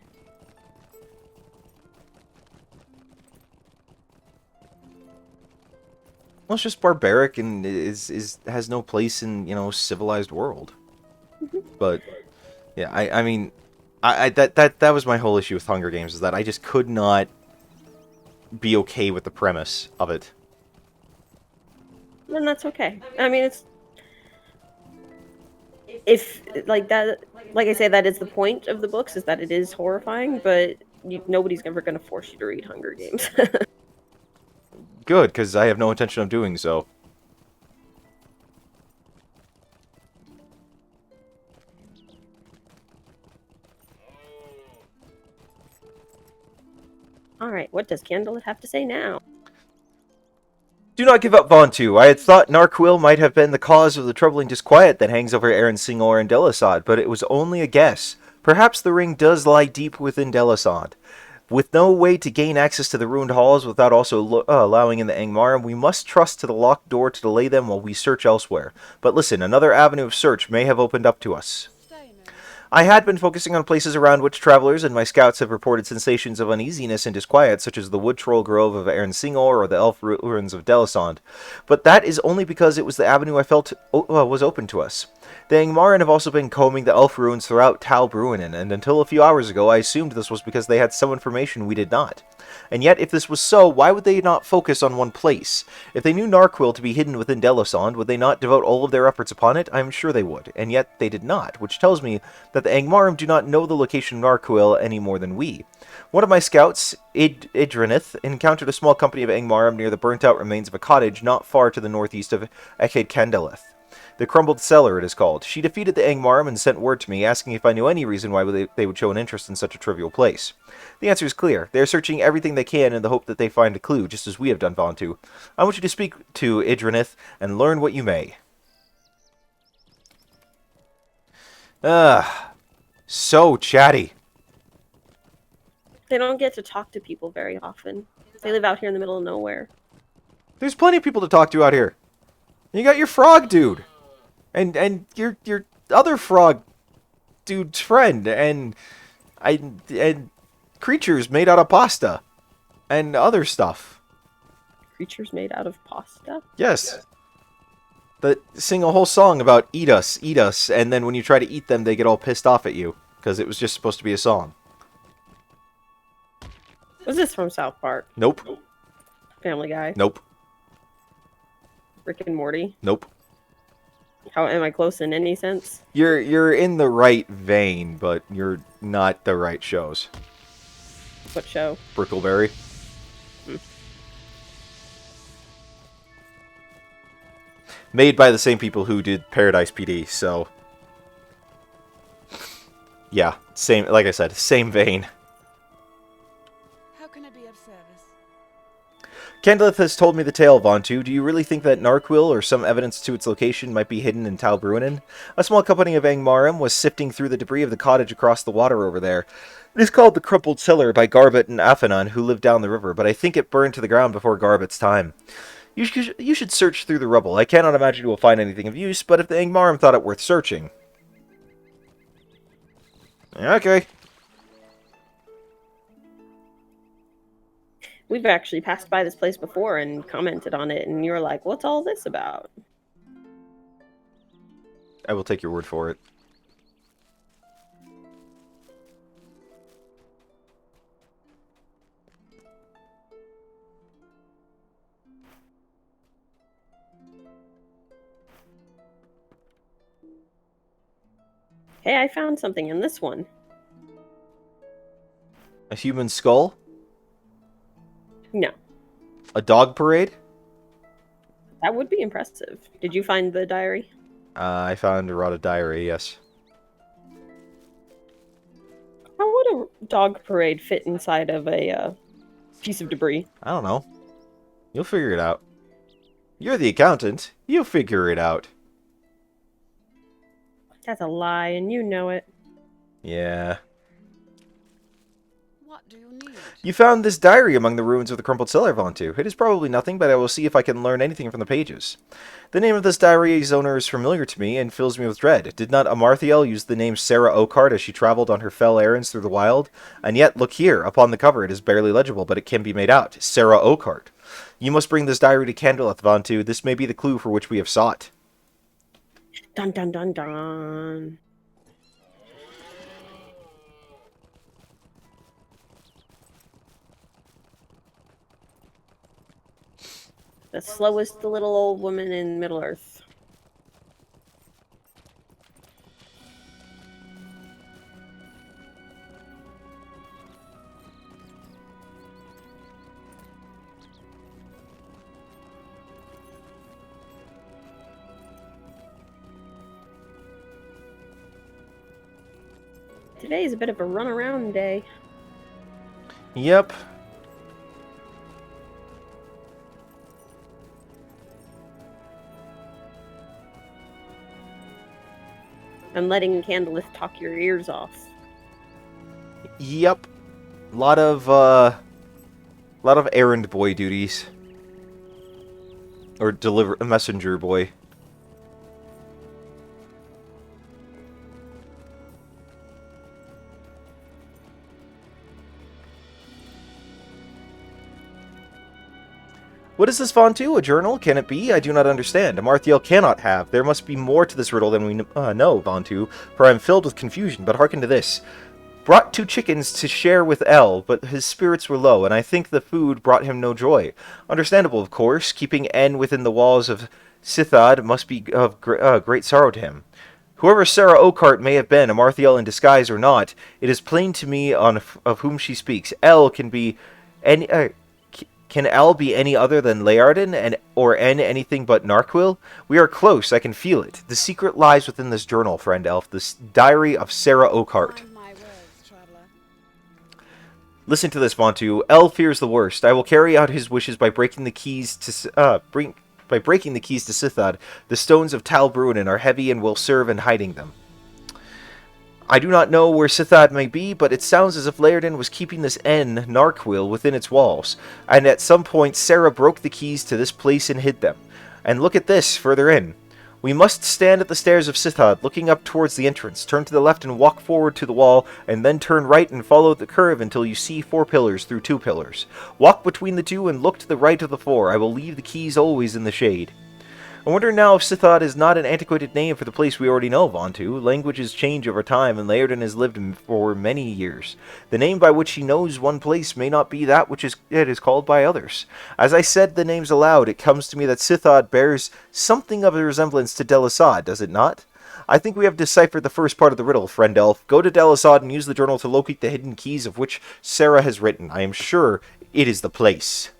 Speaker 2: Well, it's just barbaric and has no place in, civilized world. But yeah, I mean, that was my whole issue with Hunger Games, is that I just could not be okay with the premise of it.
Speaker 1: And that's okay. I mean, it's if like that, like I say, that is the point of the books, is that it is horrifying, but nobody's ever going to force you to read Hunger Games.
Speaker 2: Good, because I have no intention of doing so.
Speaker 1: All right, what does Candlelit have to say now?
Speaker 2: Do not give up, Vontu. I had thought Narchuil might have been the cause of the troubling disquiet that hangs over Aaron Singor and Delisad, but it was only a guess. Perhaps the ring does lie deep within Delisad. With no way to gain access to the ruined halls without also allowing in the Angmar, we must trust to the locked door to delay them while we search elsewhere. But listen, another avenue of search may have opened up to us. I had been focusing on places around which travelers and my scouts have reported sensations of uneasiness and disquiet, such as the wood troll grove of Aaron Singor or the elf ruins of Delisand. But that is only because it was the avenue I felt was open to us. The Angmaran have also been combing the elf ruins throughout Tal Bruinen, and until a few hours ago I assumed this was because they had some information we did not. And yet, if this was so, why would they not focus on one place? If they knew Narchuil to be hidden within Delisand, would they not devote all of their efforts upon it? I am sure they would, and yet they did not, which tells me that the Angmarim do not know the location of Narchuil any more than we. One of my scouts, Idrinith, encountered a small company of Angmarim near the burnt-out remains of a cottage not far to the northeast of Ekhed Candeleth. The Crumbled Cellar, it is called. She defeated the Angmarim and sent word to me, asking if I knew any reason why they would show an interest in such a trivial place. The answer is clear. They are searching everything they can in the hope that they find a clue, just as we have done, Vontu. I want you to speak to Idrinith and learn what you may. So chatty.
Speaker 1: They don't get to talk to people very often. They live out here in the middle of nowhere.
Speaker 2: There's plenty of people to talk to out here. You got your frog dude. And your other frog dude's friend, and creatures made out of pasta and other stuff.
Speaker 1: Creatures made out of pasta?
Speaker 2: Yes. That sing a whole song about eat us, and then when you try to eat them, they get all pissed off at you because it was just supposed to be a song.
Speaker 1: Was this from South Park?
Speaker 2: Nope.
Speaker 1: Family Guy?
Speaker 2: Nope.
Speaker 1: Rick and Morty?
Speaker 2: Nope.
Speaker 1: How am I close in any sense?
Speaker 2: You're in the right vein, but you're not the right shows.
Speaker 1: What show?
Speaker 2: Brickleberry.
Speaker 1: Hmm.
Speaker 2: Made by the same people who did Paradise PD, so yeah, same. Like I said, same vein.
Speaker 4: How can I be of service?
Speaker 2: Candleth has told me the tale, Vontu. Do you really think that Narchuil or some evidence to its location might be hidden in Talbruinen? A small company of Angmarim was sifting through the debris of the cottage across the water over there. It is called the Crumpled Cellar by Garbett and Afanon, who lived down the river, but I think it burned to the ground before Garbett's time. You should search through the rubble. I cannot imagine you will find anything of use, but if the Angmarim thought it worth searching... Okay.
Speaker 1: We've actually passed by this place before and commented on it, and you were like, what's all this about?
Speaker 2: I will take your word for it.
Speaker 1: Hey, I found something in this one.
Speaker 2: A human skull?
Speaker 1: No.
Speaker 2: A dog parade?
Speaker 1: That would be impressive. Did you find the diary?
Speaker 2: I found a rotted diary, yes.
Speaker 1: How would a dog parade fit inside of a piece of debris?
Speaker 2: I don't know. You'll figure it out. You're the accountant. You'll figure it out.
Speaker 1: That's a lie, and you know it.
Speaker 2: Yeah.
Speaker 4: What do you need?
Speaker 2: You found this diary among the ruins of the Crumpled Cellar, Vontu. It is probably nothing, but I will see if I can learn anything from the pages. The name of this diary's owner is familiar to me and fills me with dread. Did not Amarthiel use the name Sarah Oakheart as she traveled on her fell errands through the wild? And yet, look here, upon the cover it is barely legible, but it can be made out. Sarah Oakheart. You must bring this diary to Candleth, Vontu. This may be the clue for which we have sought.
Speaker 1: Dun dun dun dun. The slowest little old woman in Middle Earth. Today is a bit of a run-around day.
Speaker 2: Yep.
Speaker 1: I'm letting Candleth talk your ears off.
Speaker 2: Yep. Lot of errand boy duties. Or messenger boy. What is this Vontu? A journal? Can it be? I do not understand. Amarthiel cannot have. There must be more to this riddle than we know, Vontu, for I am filled with confusion. But hearken to this. Brought 2 chickens to share with El, but his spirits were low, and I think the food brought him no joy. Understandable, of course. Keeping En within the walls of Sithad must be of great sorrow to him. Whoever Sarah Oakheart may have been, Amarthiel in disguise or not, it is plain to me of whom she speaks. El can be any... Can El be any other than Learden, or En anything but Narchuil? We are close, I can feel it. The secret lies within this journal, friend elf, this diary of Sarah Oakheart.
Speaker 4: Mind my words, traveler.
Speaker 2: Listen to this, Vontu. El fears the worst. I will carry out his wishes by breaking the keys to Sithad. The stones of Talbruinen are heavy and will serve in hiding them. I do not know where Sithad may be, but it sounds as if Laerden was keeping this En, Narchuil, within its walls, and at some point Sarah broke the keys to this place and hid them. And look at this, further in. We must stand at the stairs of Sithad, looking up towards the entrance. Turn to the left and walk forward to the wall, and then turn right and follow the curve until you see 4 pillars through 2 pillars. Walk between the 2 and look to the right of the 4. I will leave the keys always in the shade. I wonder now if Sithod is not an antiquated name for the place we already know of Onto. Languages change over time, and Laerden has lived for many years. The name by which he knows one place may not be that which it is called by others. As I said the names aloud, it comes to me that Sithod bears something of a resemblance to Delisad, does it not? I think we have deciphered the first part of the riddle, friend elf. Go to Delisad and use the journal to locate the hidden keys of which Sarah has written. I am sure it is the place.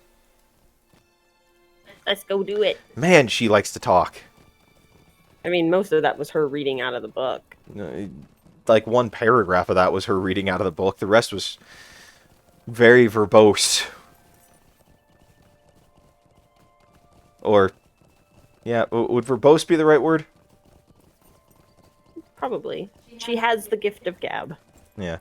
Speaker 1: Let's go do it.
Speaker 2: Man, she likes to talk.
Speaker 1: I mean, most of that was her reading out of the book.
Speaker 2: Like one paragraph of that was her reading out of the book. The rest was very verbose. Or, yeah, would verbose be the right word?
Speaker 1: Probably. She has the gift of gab.
Speaker 2: Yeah.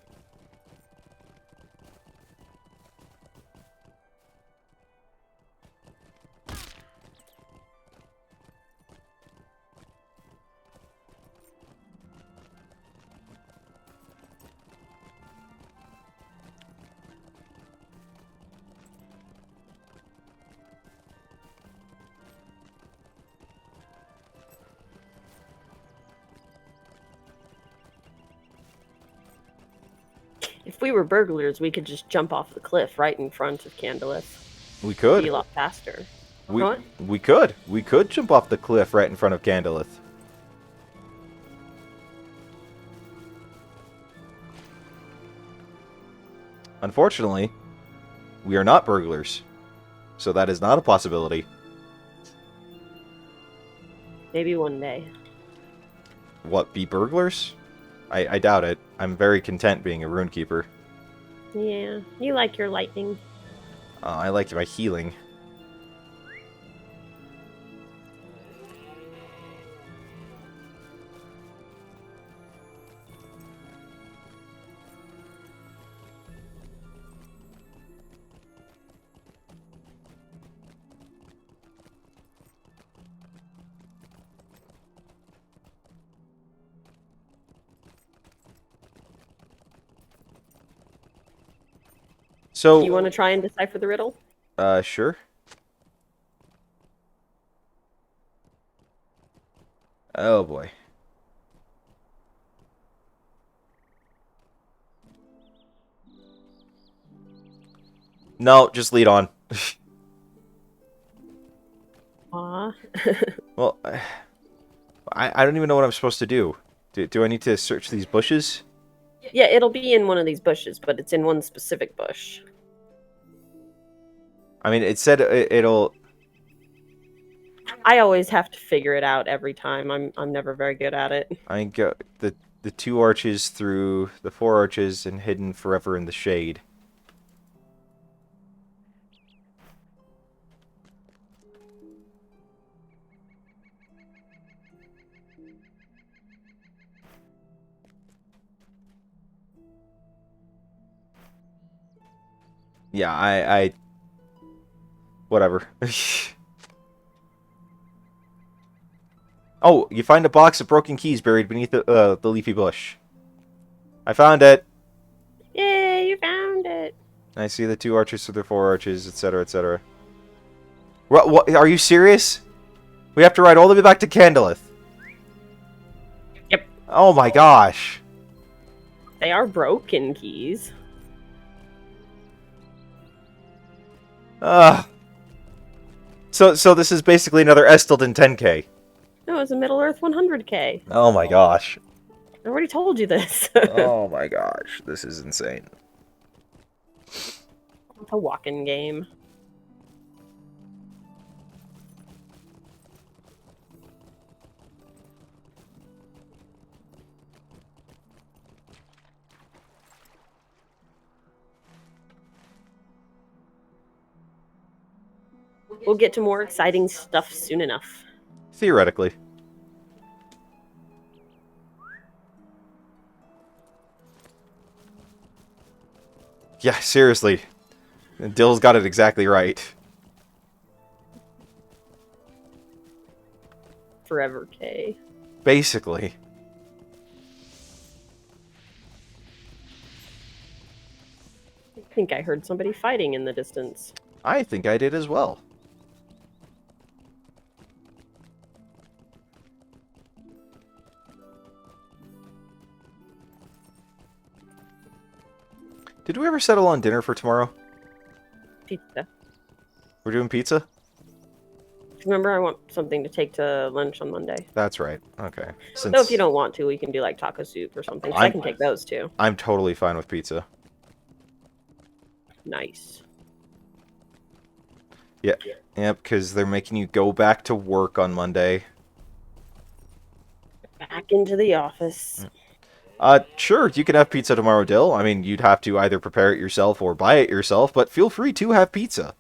Speaker 1: If we were burglars, we could just jump off the cliff right in front of Candleth.
Speaker 2: We
Speaker 1: It'd
Speaker 2: could.
Speaker 1: be a lot faster.
Speaker 2: We,
Speaker 1: What?
Speaker 2: we could. We could jump off the cliff right in front of Candleth. Unfortunately, we are not burglars. So that is not a possibility.
Speaker 1: Maybe one day.
Speaker 2: What, be burglars? I doubt it. I'm very content being a runekeeper.
Speaker 1: Yeah, you like your lightning.
Speaker 2: I like my healing. So,
Speaker 1: Do you want to try and decipher the riddle?
Speaker 2: Sure. Oh boy. No, just lead on.
Speaker 1: Aw.
Speaker 2: Well, I don't even know what I'm supposed to do. Do I need to search these bushes?
Speaker 1: Yeah, it'll be in one of these bushes, but it's in one specific bush.
Speaker 2: I mean, it said it'll...
Speaker 1: I always have to figure it out every time. I'm never very good at it.
Speaker 2: I go the 2 arches through the 4 arches and hidden forever in the shade. Yeah, I whatever. Oh, you find a box of broken keys buried beneath the leafy bush. I found it.
Speaker 1: Yay, you found it.
Speaker 2: I see the 2 arches through the 4 arches, etc., etc. What? Are you serious? We have to ride all the way back to Candleth.
Speaker 1: Yep.
Speaker 2: Oh my gosh.
Speaker 1: They are broken keys.
Speaker 2: So this is basically another Estelden 10k.
Speaker 1: No, it's a Middle-earth 100k.
Speaker 2: Oh my gosh.
Speaker 1: I already told you this.
Speaker 2: Oh my gosh. This is insane.
Speaker 1: It's a walking game. We'll get to more exciting stuff soon enough.
Speaker 2: Theoretically. Yeah, seriously. Dill's got it exactly right.
Speaker 1: Forever K.
Speaker 2: Basically.
Speaker 1: I think I heard somebody fighting in the distance.
Speaker 2: I think I did as well. Did we ever settle on dinner for tomorrow?
Speaker 1: Pizza.
Speaker 2: We're doing pizza?
Speaker 1: Remember, I want something to take to lunch on Monday.
Speaker 2: That's right. Okay.
Speaker 1: Though if you don't want to, we can do like taco soup or something. 'Cause I can take those too.
Speaker 2: I'm totally fine with pizza.
Speaker 1: Nice.
Speaker 2: Yeah. Yep, because they're making you go back to work on Monday.
Speaker 1: Back into the office.
Speaker 2: Sure, you can have pizza tomorrow, Dill. I mean, you'd have to either prepare it yourself or buy it yourself, but feel free to have pizza.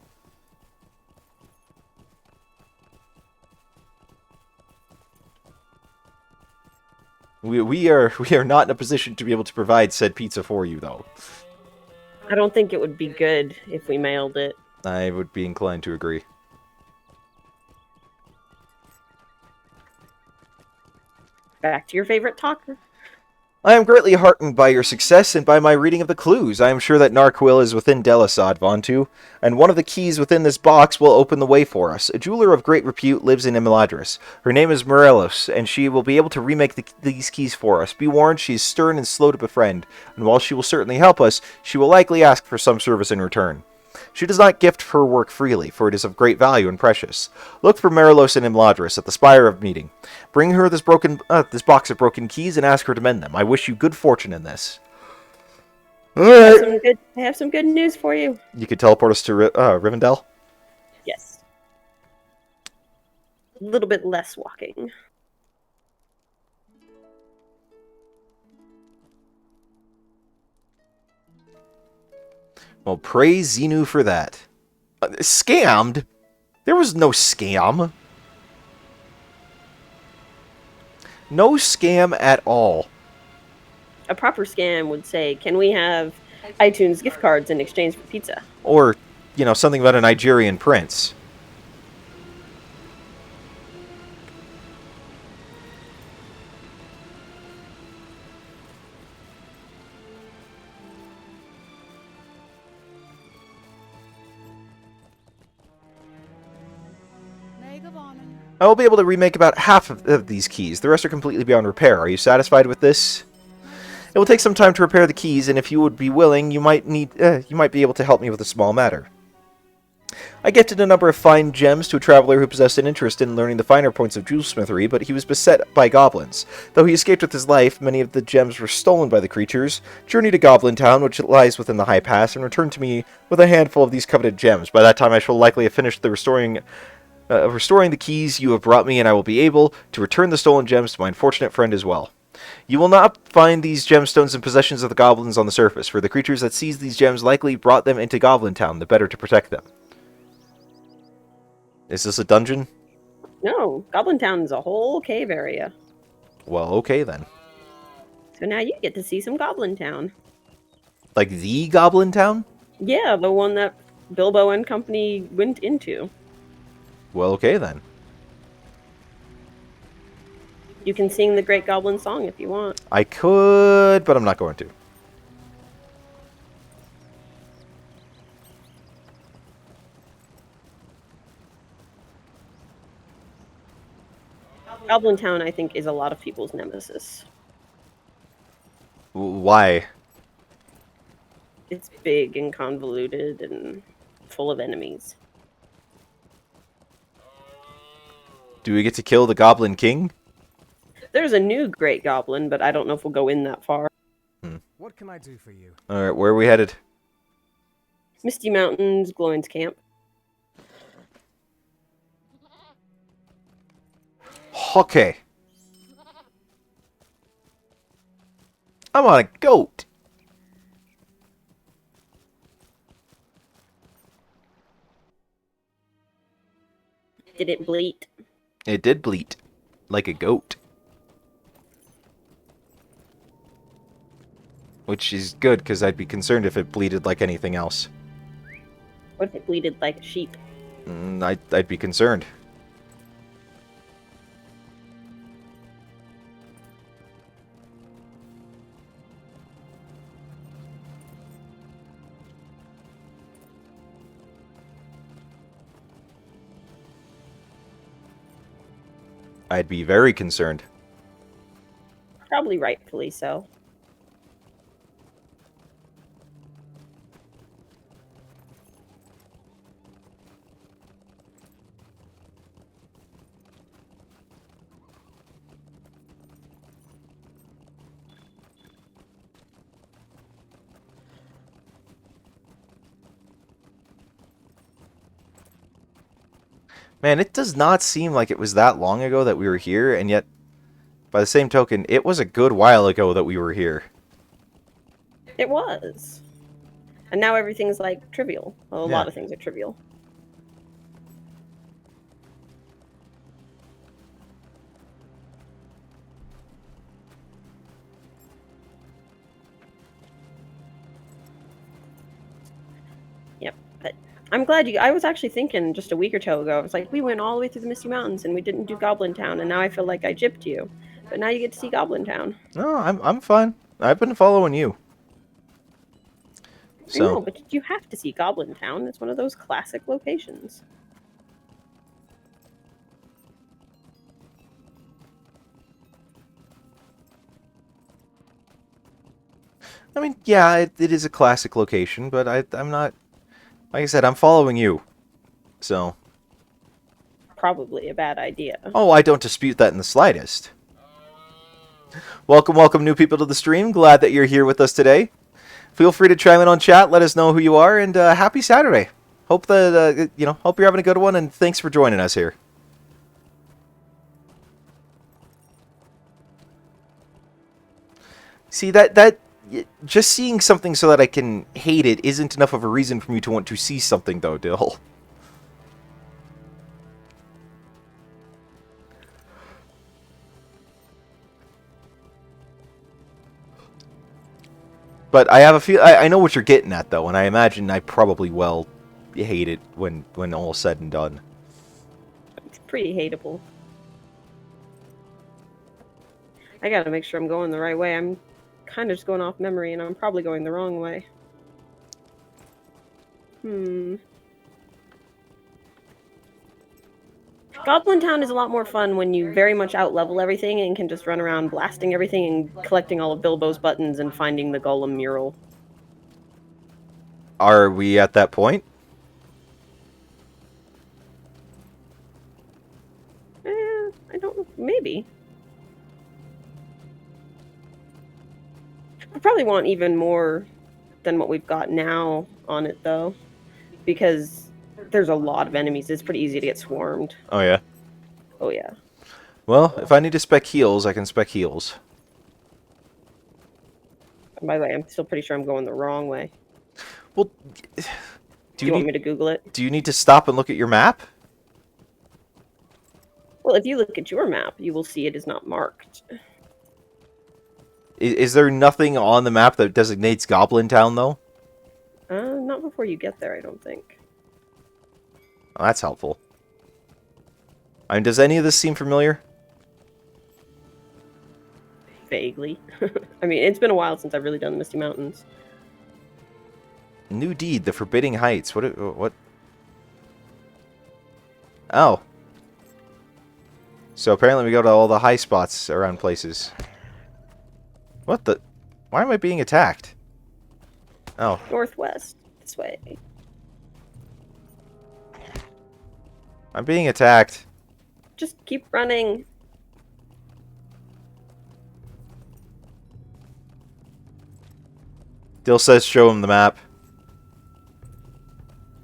Speaker 2: We are not in a position to be able to provide said pizza for you, though.
Speaker 1: I don't think it would be good if we mailed it.
Speaker 2: I would be inclined to agree.
Speaker 1: Back to your favorite taco.
Speaker 2: I am greatly heartened by your success and by my reading of the clues. I am sure that Narchuil is within Delisad, Vontu, and one of the keys within this box will open the way for us. A jeweler of great repute lives in Emiladris. Her name is Morelos, and she will be able to remake these keys for us. Be warned, she is stern and slow to befriend, and while she will certainly help us, she will likely ask for some service in return. She does not gift her work freely, for it is of great value and precious. Look for Marilos and Imladris at the Spire of Meeting. Bring her this box of broken keys and ask her to mend them. I wish you good fortune in this.
Speaker 1: I have some good news for you.
Speaker 2: You could teleport us to Rivendell?
Speaker 1: Yes. A little bit less walking.
Speaker 2: Well, praise Xenu for that. Scammed? There was no scam. No scam at all.
Speaker 1: A proper scam would say, can we have iTunes gift cards in exchange for pizza?
Speaker 2: Or, you know, something about a Nigerian prince. I will be able to remake about half of these keys. The rest are completely beyond repair. Are you satisfied with this? It will take some time to repair the keys, and if you would be willing, you might be able to help me with a small matter. I gifted a number of fine gems to a traveler who possessed an interest in learning the finer points of jewelsmithery, but he was beset by goblins. Though he escaped with his life, many of the gems were stolen by the creatures. Journey to Goblin Town, which lies within the High Pass, and return to me with a handful of these coveted gems. By that time, I shall likely have finished the restoring the keys you have brought me, and I will be able to return the stolen gems to my unfortunate friend as well. You will not find these gemstones in possessions of the goblins on the surface, for the creatures that seized these gems likely brought them into Goblin Town, the better to protect them. Is this a dungeon?
Speaker 1: No, Goblin Town is a whole cave area.
Speaker 2: Well, okay then.
Speaker 1: So now you get to see some Goblin Town.
Speaker 2: Like the Goblin Town?
Speaker 1: Yeah, the one that Bilbo and company went into.
Speaker 2: Well, okay then.
Speaker 1: You can sing the Great Goblin Song if you want.
Speaker 2: I could, but I'm not going to.
Speaker 1: Goblin Town, I think, is a lot of people's nemesis.
Speaker 2: Why?
Speaker 1: It's big and convoluted and full of enemies.
Speaker 2: Do we get to kill the Goblin King?
Speaker 1: There's a new Great Goblin, but I don't know if we'll go in that far.
Speaker 5: What can I do for you?
Speaker 2: Alright, where are we headed?
Speaker 1: Misty Mountains, Gloin's Camp.
Speaker 2: Okay. I'm on a goat.
Speaker 1: Did it bleat?
Speaker 2: It did bleat. Like a goat. Which is good, because I'd be concerned if it bleated like anything else.
Speaker 1: What if it bleated like a sheep?
Speaker 2: I'd be concerned. I'd be very concerned.
Speaker 1: Probably rightfully so.
Speaker 2: Man, it does not seem like it was that long ago that we were here, and yet, by the same token, it was a good while ago that we were here.
Speaker 1: It was. And now everything's like trivial. Well, a
Speaker 2: Yeah.
Speaker 1: lot of things are trivial. Yep. But I'm glad you. I was actually thinking just a week or two ago. I was like, we went all the way through the Misty Mountains and we didn't do Goblin Town, and now I feel like I gypped you. But now you get to see Goblin Town.
Speaker 2: No, I'm fine. I've been following you. So.
Speaker 1: No, but you have to see Goblin Town. It's one of those classic locations.
Speaker 2: I mean, yeah, it is a classic location, but I'm not... Like I said, I'm following you. So...
Speaker 1: Probably a bad idea.
Speaker 2: Oh, I don't dispute that in the slightest. Welcome, new people to the stream. Glad that you're here with us today. Feel free to chime in on chat, let us know who you are, and happy Saturday. Hope that, hope you're having a good one, and thanks for joining us here. See, just seeing something so that I can hate it isn't enough of a reason for me to want to see something, though, Dill. But I have a feel. I know what you're getting at, though, and I imagine I probably will hate it when all's said and done.
Speaker 1: It's pretty hateable. I gotta make sure I'm going the right way. I'm kind of just going off memory, and I'm probably going the wrong way. Goblin Town is a lot more fun when you very much out-level everything and can just run around blasting everything and collecting all of Bilbo's buttons and finding the Golem mural.
Speaker 2: Are we at that point?
Speaker 1: I don't know. Maybe. We probably want even more than what we've got now on it, though. Because there's a lot of enemies. It's pretty easy to get swarmed.
Speaker 2: Oh, yeah?
Speaker 1: Oh, yeah.
Speaker 2: Well, if I need to spec heals, I can spec heals.
Speaker 1: And by the way, I'm still pretty sure I'm going the wrong way.
Speaker 2: Well,
Speaker 1: Do you want me to Google it?
Speaker 2: Do you need to stop and look at your map?
Speaker 1: Well, if you look at your map, you will see it is not marked.
Speaker 2: Is there nothing on the map that designates Goblin Town, though?
Speaker 1: Not before you get there, I don't think.
Speaker 2: Oh, that's helpful. I mean, does any of this seem familiar?
Speaker 1: Vaguely. I mean, it's been a while since I've really done the Misty Mountains.
Speaker 2: New deed, the Forbidding Heights. What? Oh. So apparently we go to all the high spots around places. What the? Why am I being attacked? Oh.
Speaker 1: Northwest. This way.
Speaker 2: I'm being attacked.
Speaker 1: Just keep running.
Speaker 2: Dill says show him the map.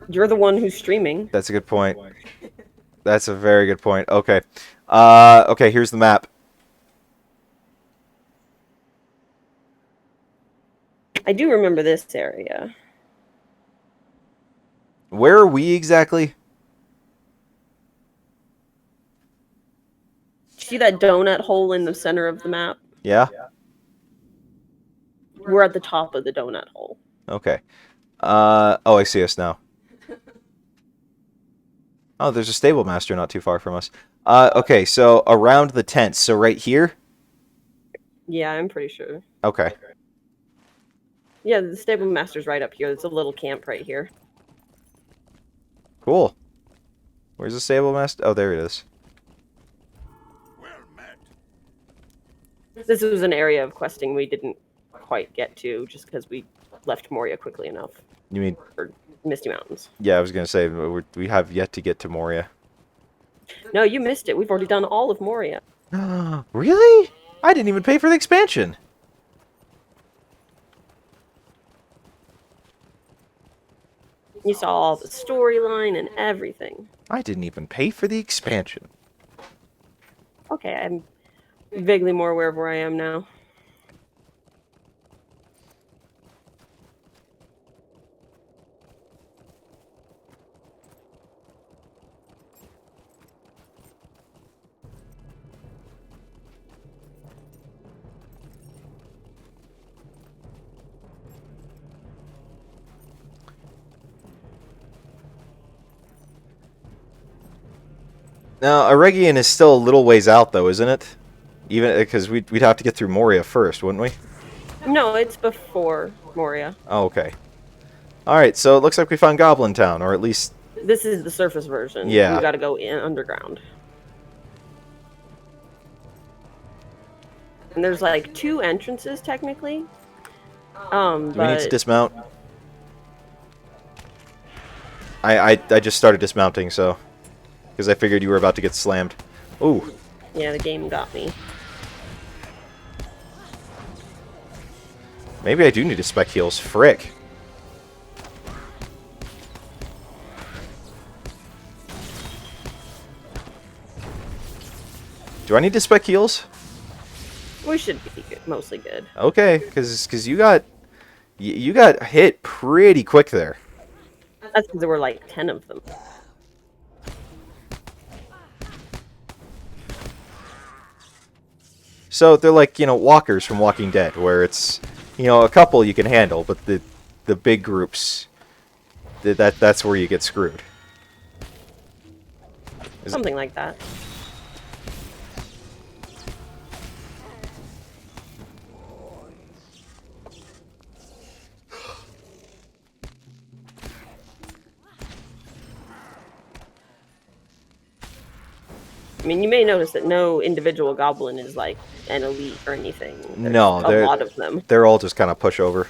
Speaker 1: You're the one who's streaming.
Speaker 2: That's a good point. That's a very good point. Okay. Okay, here's the map.
Speaker 1: I do remember this area.
Speaker 2: Where are we exactly?
Speaker 1: See that donut hole in the center of the map?
Speaker 2: Yeah?
Speaker 1: We're at the top of the donut hole.
Speaker 2: Okay. Oh, I see us now. Oh, there's a stable master not too far from us. Okay, so around the tents. So right here?
Speaker 1: Yeah, I'm pretty sure.
Speaker 2: Okay.
Speaker 1: Yeah, the stable master's right up here. There's a little camp right here.
Speaker 2: Cool. Where's the stable master? Oh, there it is.
Speaker 1: This was an area of questing we didn't quite get to just because we left Moria quickly enough.
Speaker 2: You mean...
Speaker 1: Or Misty Mountains.
Speaker 2: Yeah, I was going to say, we have yet to get to Moria.
Speaker 1: No, you missed it. We've already done all of Moria.
Speaker 2: Really? I didn't even pay for the expansion.
Speaker 1: You saw all the storyline and everything.
Speaker 2: I didn't even pay for the expansion.
Speaker 1: Okay, I'm vaguely more aware of where I am now.
Speaker 2: Now, Aregian is still a little ways out, though, isn't it? Even because we'd have to get through Moria first, wouldn't we?
Speaker 1: No, it's before Moria.
Speaker 2: Oh, okay. All right, so it looks like we found Goblin Town, or at least
Speaker 1: This is the surface version.
Speaker 2: Yeah.
Speaker 1: We got to go in underground. And there's like 2 entrances technically.
Speaker 2: do we need to
Speaker 1: But
Speaker 2: dismount? I just started dismounting, so because I figured you were about to get slammed. Ooh,
Speaker 1: yeah, the game got me.
Speaker 2: maybe I do need to spec heals. Frick. Do I need to spec heals?
Speaker 1: We should be good, mostly good.
Speaker 2: Okay, because you got hit pretty quick there.
Speaker 1: That's because there were like 10 of them.
Speaker 2: So they're like, walkers from Walking Dead, where it's, a couple you can handle, but the big groups, that's where you get screwed.
Speaker 1: Something like that. I mean, you may notice that no individual goblin is like an elite or anything. There's
Speaker 2: No,
Speaker 1: a lot of them.
Speaker 2: they're all just kind of push over.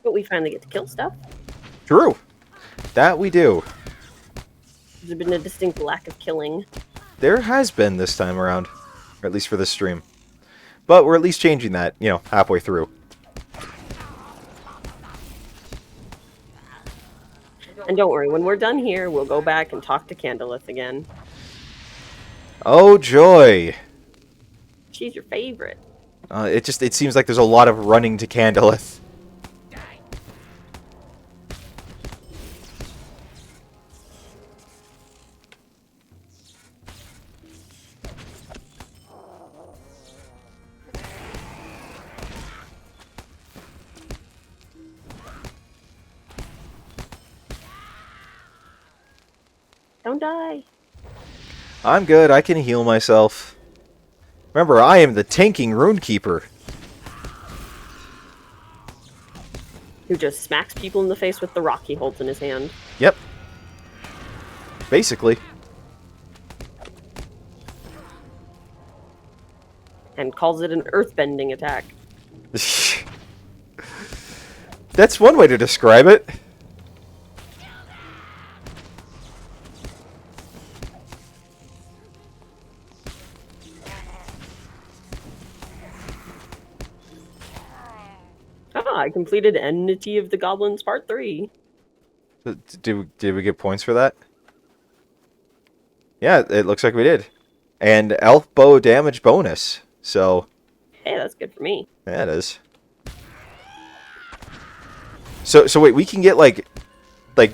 Speaker 1: But we finally get to kill stuff.
Speaker 2: True. That we do.
Speaker 1: There's been a distinct lack of killing.
Speaker 2: There has been this time around. Or at least for this stream. But we're at least changing that, halfway through.
Speaker 1: And don't worry, when we're done here, we'll go back and talk to Candleth again.
Speaker 2: Oh, joy.
Speaker 1: She's your favorite.
Speaker 2: It seems like there's a lot of running to Candleth.
Speaker 1: Don't die.
Speaker 2: I'm good, I can heal myself. Remember, I am the tanking Runekeeper.
Speaker 1: Who just smacks people in the face with the rock he holds in his hand.
Speaker 2: Yep. Basically.
Speaker 1: And calls it an earthbending attack.
Speaker 2: That's one way to describe it.
Speaker 1: Ah, I completed Enmity of the Goblins Part 3.
Speaker 2: Did we get points for that? Yeah, it looks like we did. And elf bow damage bonus. So,
Speaker 1: Hey, that's good for me.
Speaker 2: yeah, it is. So wait, we can get like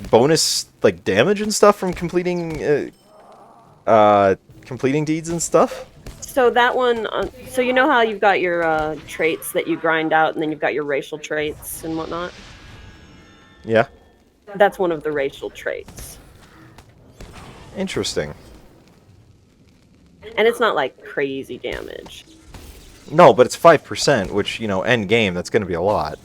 Speaker 2: bonus like damage and stuff from completing completing deeds and stuff?
Speaker 1: So that one, so you know how you've got your traits that you grind out, and then you've got your racial traits and whatnot?
Speaker 2: Yeah.
Speaker 1: That's one of the racial traits.
Speaker 2: Interesting.
Speaker 1: And it's not like crazy damage.
Speaker 2: No, but it's 5%, which, end game, that's going to be a lot.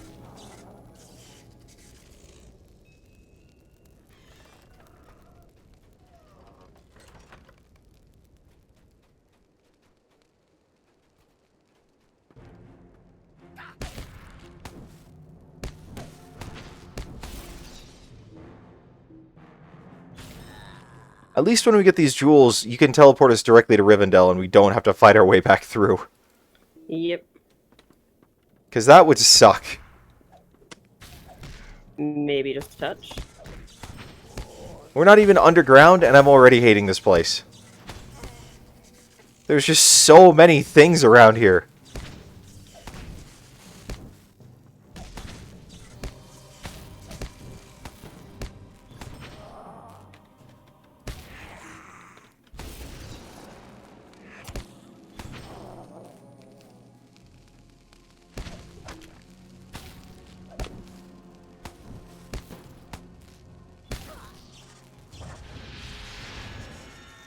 Speaker 2: At least when we get these jewels, you can teleport us directly to Rivendell and we don't have to fight our way back through.
Speaker 1: Yep.
Speaker 2: Because that would suck.
Speaker 1: Maybe just a touch.
Speaker 2: We're not even underground, and I'm already hating this place. There's just so many things around here.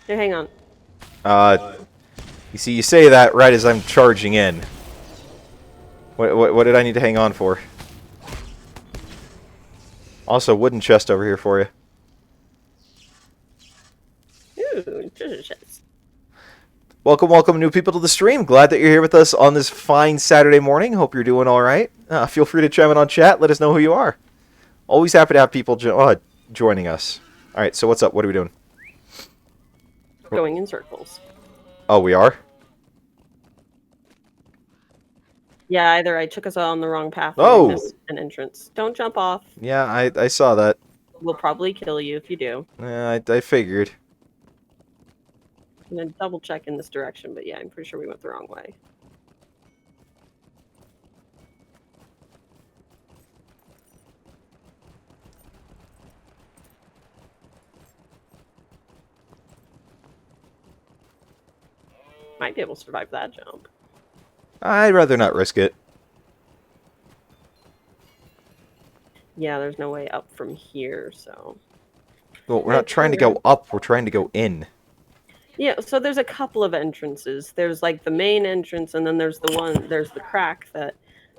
Speaker 1: Here, hang on.
Speaker 2: You see, you say that right as I'm charging in. What did I need to hang on for? Also, wooden chest over here for you.
Speaker 1: Ooh, treasure chest.
Speaker 2: Welcome, new people to the stream. Glad that you're here with us on this fine Saturday morning. Hope you're doing all right. Feel free to chime in on chat. Let us know who you are. Always happy to have people joining us. All right, so what's up? What are we doing?
Speaker 1: Going in circles.
Speaker 2: Oh, we are?
Speaker 1: Yeah, either I took us on the wrong path or
Speaker 2: Oh!
Speaker 1: we missed an entrance. Don't jump off.
Speaker 2: Yeah, I saw that.
Speaker 1: We'll probably kill you if you do.
Speaker 2: Yeah, I figured.
Speaker 1: I'm gonna double check in this direction, but yeah, I'm pretty sure we went the wrong way. Might be able to survive that jump.
Speaker 2: I'd rather not risk it.
Speaker 1: Yeah, there's no way up from here, so...
Speaker 2: Well, we're not trying to go up, we're trying to go in.
Speaker 1: Yeah, so there's a couple of entrances. There's like the main entrance, and then there's the crack that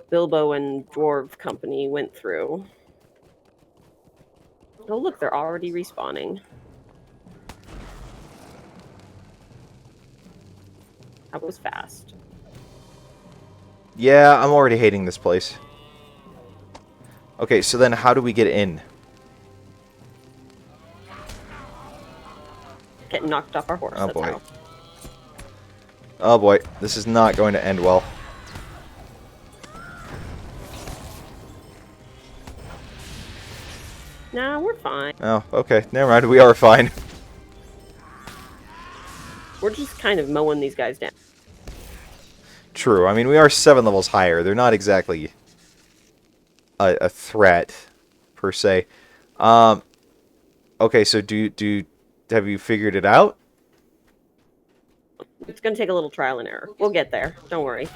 Speaker 1: Bilbo and Dwarf Company went through. Oh look, they're already respawning. That was fast.
Speaker 2: Yeah, I'm already hating this place. Okay, so then how do we get in?
Speaker 1: Getting knocked off our horse.
Speaker 2: Oh
Speaker 1: that's
Speaker 2: boy.
Speaker 1: how.
Speaker 2: Oh boy, this is not going to end well.
Speaker 1: Nah, we're fine.
Speaker 2: Oh, okay, never mind, we are fine.
Speaker 1: We're just kind of mowing these guys down.
Speaker 2: True, I mean, we are 7 levels higher. They're not exactly a threat, per se. Okay, so have you figured it out?
Speaker 1: It's going to take a little trial and error. We'll get there. Don't worry.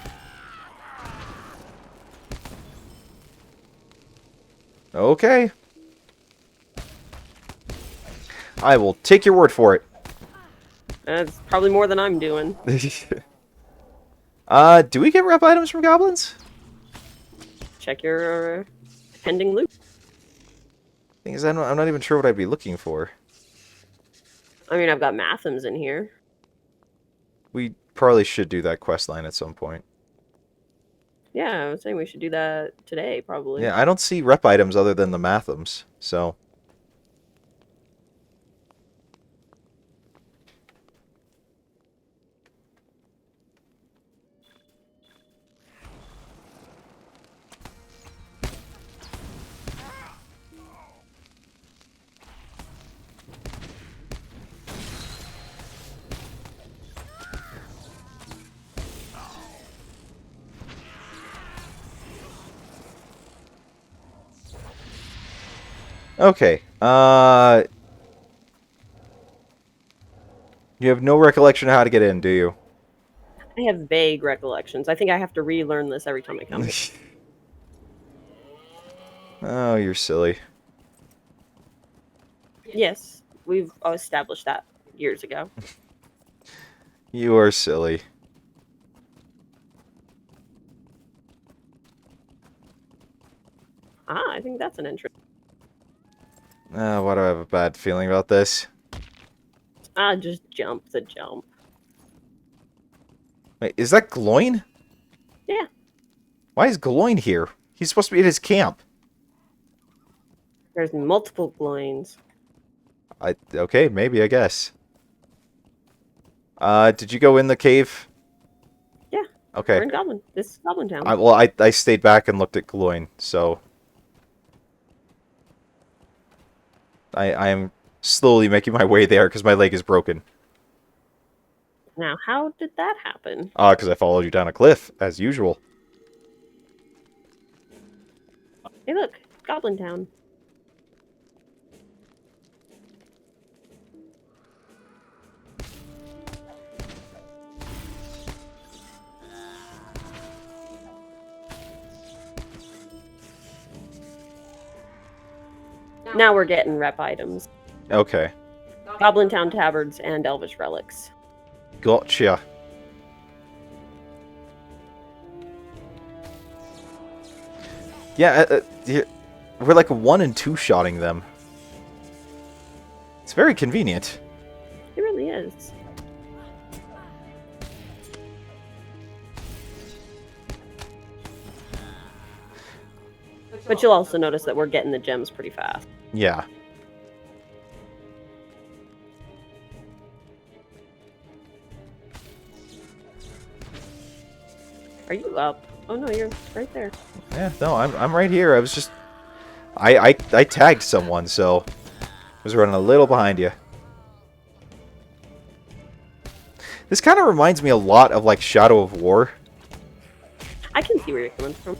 Speaker 2: Okay. I will take your word for it.
Speaker 1: That's probably more than I'm doing.
Speaker 2: Do we get rep items from goblins?
Speaker 1: Check your pending loot.
Speaker 2: Thing is, I'm not even sure what I'd be looking for.
Speaker 1: I mean, I've got Mathams in here.
Speaker 2: We probably should do that quest line at some point.
Speaker 1: Yeah, I was saying we should do that today, probably.
Speaker 2: Yeah, I don't see rep items other than the Mathams, so... Okay, you have no recollection of how to get in, do you?
Speaker 1: I have vague recollections. I think I have to relearn this every time I come.
Speaker 2: Oh, you're silly.
Speaker 1: Yes, we've established that years ago.
Speaker 2: You are silly.
Speaker 1: Ah, I think that's an entrance.
Speaker 2: Why do I have a bad feeling about this?
Speaker 1: Ah, just jump the jump.
Speaker 2: Wait, is that Gloin?
Speaker 1: Yeah.
Speaker 2: Why is Gloin here? He's supposed to be at his camp.
Speaker 1: There's multiple Gloins.
Speaker 2: Okay, maybe, I guess. Did you go in the cave?
Speaker 1: Yeah.
Speaker 2: Okay.
Speaker 1: We're in Goblin. This is Goblin Town.
Speaker 2: I stayed back and looked at Gloin, so... I am slowly making my way there because my leg is broken.
Speaker 1: Now, how did that happen?
Speaker 2: Because I followed you down a cliff, as usual.
Speaker 1: Hey, look. Goblin Town. Now we're getting rep items.
Speaker 2: Okay.
Speaker 1: Goblin Town tabards and Elvish relics.
Speaker 2: Gotcha. Yeah, we're like 1 and 2 shotting them. It's very convenient.
Speaker 1: It really is. But you'll also notice that we're getting the gems pretty fast.
Speaker 2: Yeah.
Speaker 1: Are you up? Oh no, you're right there.
Speaker 2: Yeah, no, I'm right here. I was just... I tagged someone, so... I was running a little behind you. This kind of reminds me a lot of, like, Shadow of War.
Speaker 1: I can see where you're coming from.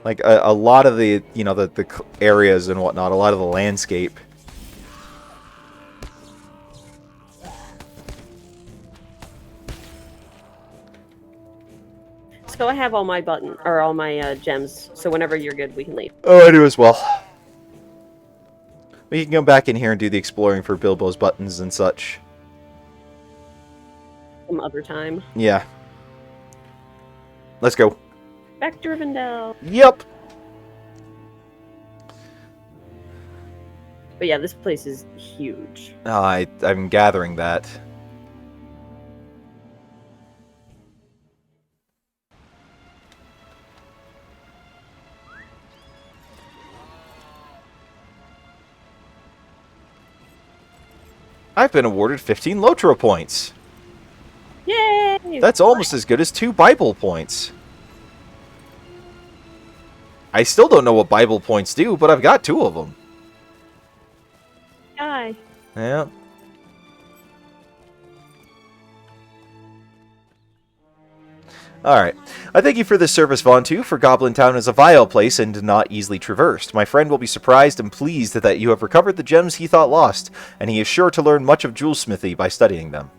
Speaker 2: Like, a lot of the, you know, the areas and whatnot, a lot of the landscape.
Speaker 1: So I have all my all my gems. So whenever you're good, we can leave.
Speaker 2: Oh, I do as well. We can go back in here and do the exploring for Bilbo's buttons and such.
Speaker 1: Some other time.
Speaker 2: Yeah. Let's go.
Speaker 1: Back to Rivendell.
Speaker 2: Yep.
Speaker 1: But yeah, this place is huge.
Speaker 2: I'm gathering that. I've been awarded 15 LOTRO points.
Speaker 1: Yay!
Speaker 2: That's almost as good as 2 Bible points. I still don't know what Bible points do, but I've got 2 of them.
Speaker 1: Hi.
Speaker 2: Yeah. Alright. I thank you for this service, Vontu, for Goblin Town is a vile place and not easily traversed. My friend will be surprised and pleased that you have recovered the gems he thought lost, and he is sure to learn much of jewelsmithy by studying them.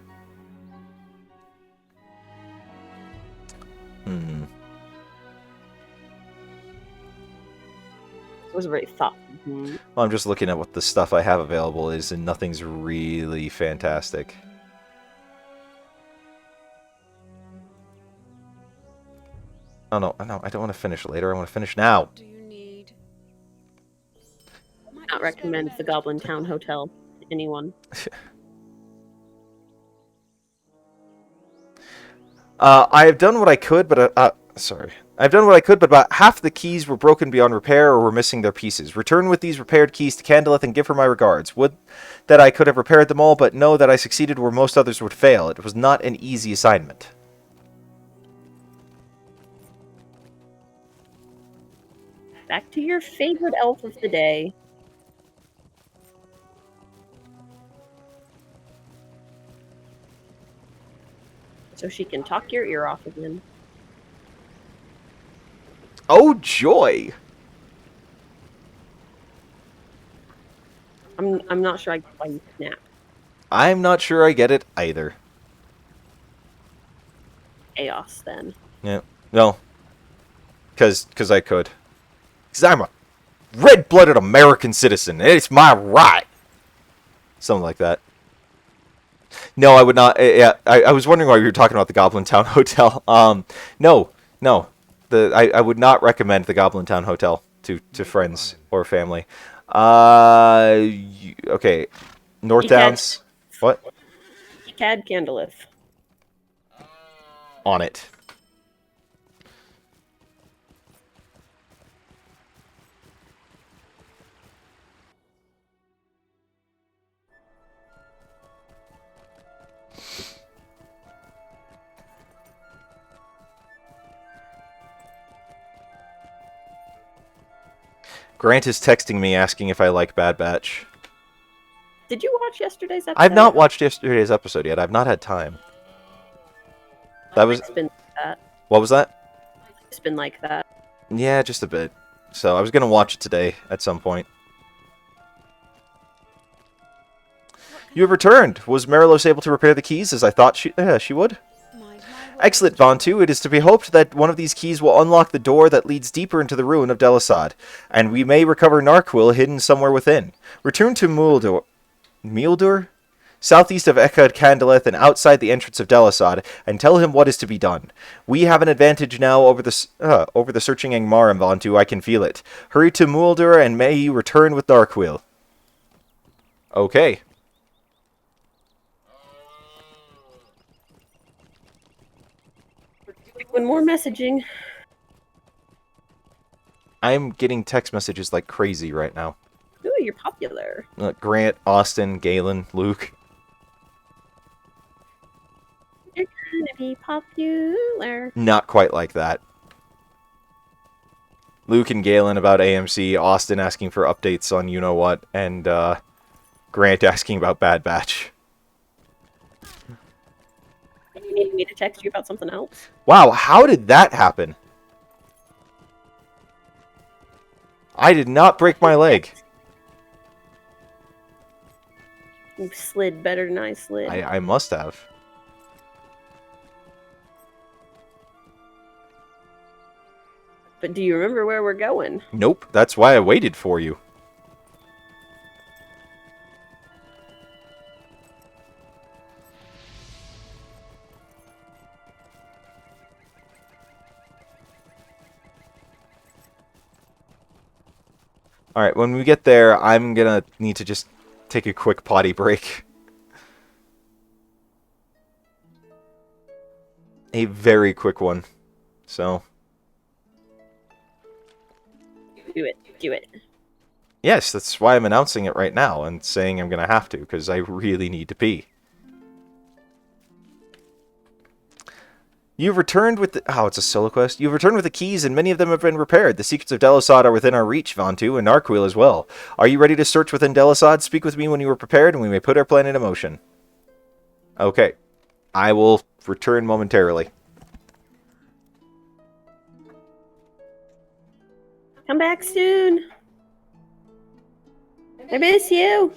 Speaker 1: It was a very thoughtful.
Speaker 2: Well, I'm just looking at what the stuff I have available is, and nothing's really fantastic. Oh no, I don't want to finish later. I want to finish now.
Speaker 4: What do you need?
Speaker 1: Not recommend the Goblin Town Hotel to anyone.
Speaker 2: I have done what I could, but sorry. I've done what I could, but about half the keys were broken beyond repair or were missing their pieces. Return with these repaired keys to Candleth and give her my regards. Would that I could have repaired them all, but know that I succeeded where most others would fail. It was not an easy assignment.
Speaker 1: Back to your favorite elf of the day. So she can talk your ear off again.
Speaker 2: Oh, joy!
Speaker 1: I'm not sure I get why you snap.
Speaker 2: I'm not sure I get it either.
Speaker 1: Chaos, then.
Speaker 2: Yeah. No. Because I could. Because I'm a red-blooded American citizen, and it's my right! Something like that. No, I would not. Yeah, I was wondering why you were talking about the Goblin Town Hotel. No. I would not recommend the Goblin Town Hotel to friends or family. Okay. North Downs. What?
Speaker 1: Cad Candleth.
Speaker 2: On it. Grant is texting me asking if I like Bad Batch.
Speaker 1: Did you watch yesterday's episode?
Speaker 2: I've not watched yesterday's episode yet. I've not had time. That was...
Speaker 1: It's been like that.
Speaker 2: What was that?
Speaker 1: It's been like that.
Speaker 2: Yeah, just a bit. So I was going to watch it today at some point. You have returned. Was Marilos able to repair the keys as I thought she would? Excellent, Vontu. It is to be hoped that one of these keys will unlock the door that leads deeper into the ruin of Delisad, and we may recover Narchuil hidden somewhere within. Return to Mueldur? Southeast of Echad Candleth and outside the entrance of Delisad, and tell him what is to be done. We have an advantage now over the searching Angmarim, Vontu. I can feel it. Hurry to Mueldur, and may you return with Narchuil. Okay.
Speaker 1: One more messaging.
Speaker 2: I'm getting text messages like crazy right now.
Speaker 1: Ooh, you're popular.
Speaker 2: Grant, Austin, Galen, Luke.
Speaker 1: You're gonna be popular.
Speaker 2: Not quite like that. Luke and Galen about AMC, Austin asking for updates on you-know-what, and Grant asking about Bad Batch.
Speaker 1: You need me to text you about something else?
Speaker 2: Wow, how did that happen? I did not break my leg.
Speaker 1: You slid better than I slid.
Speaker 2: I must have.
Speaker 1: But do you remember where we're going?
Speaker 2: Nope, that's why I waited for you. Alright, when we get there, I'm gonna need to just take a quick potty break. A very quick one. So...
Speaker 1: Do it. Do it.
Speaker 2: Yes, that's why I'm announcing it right now and saying I'm gonna have to, because I really need to pee. You've returned with the... Oh, it's a solo quest. You've returned with the keys, and many of them have been repaired. The secrets of Delisad are within our reach, Vontu, and Narchuil as well. Are you ready to search within Delisad? Speak with me when you are prepared, and we may put our plan into motion. Okay. I will return momentarily.
Speaker 1: Come back soon. I miss you.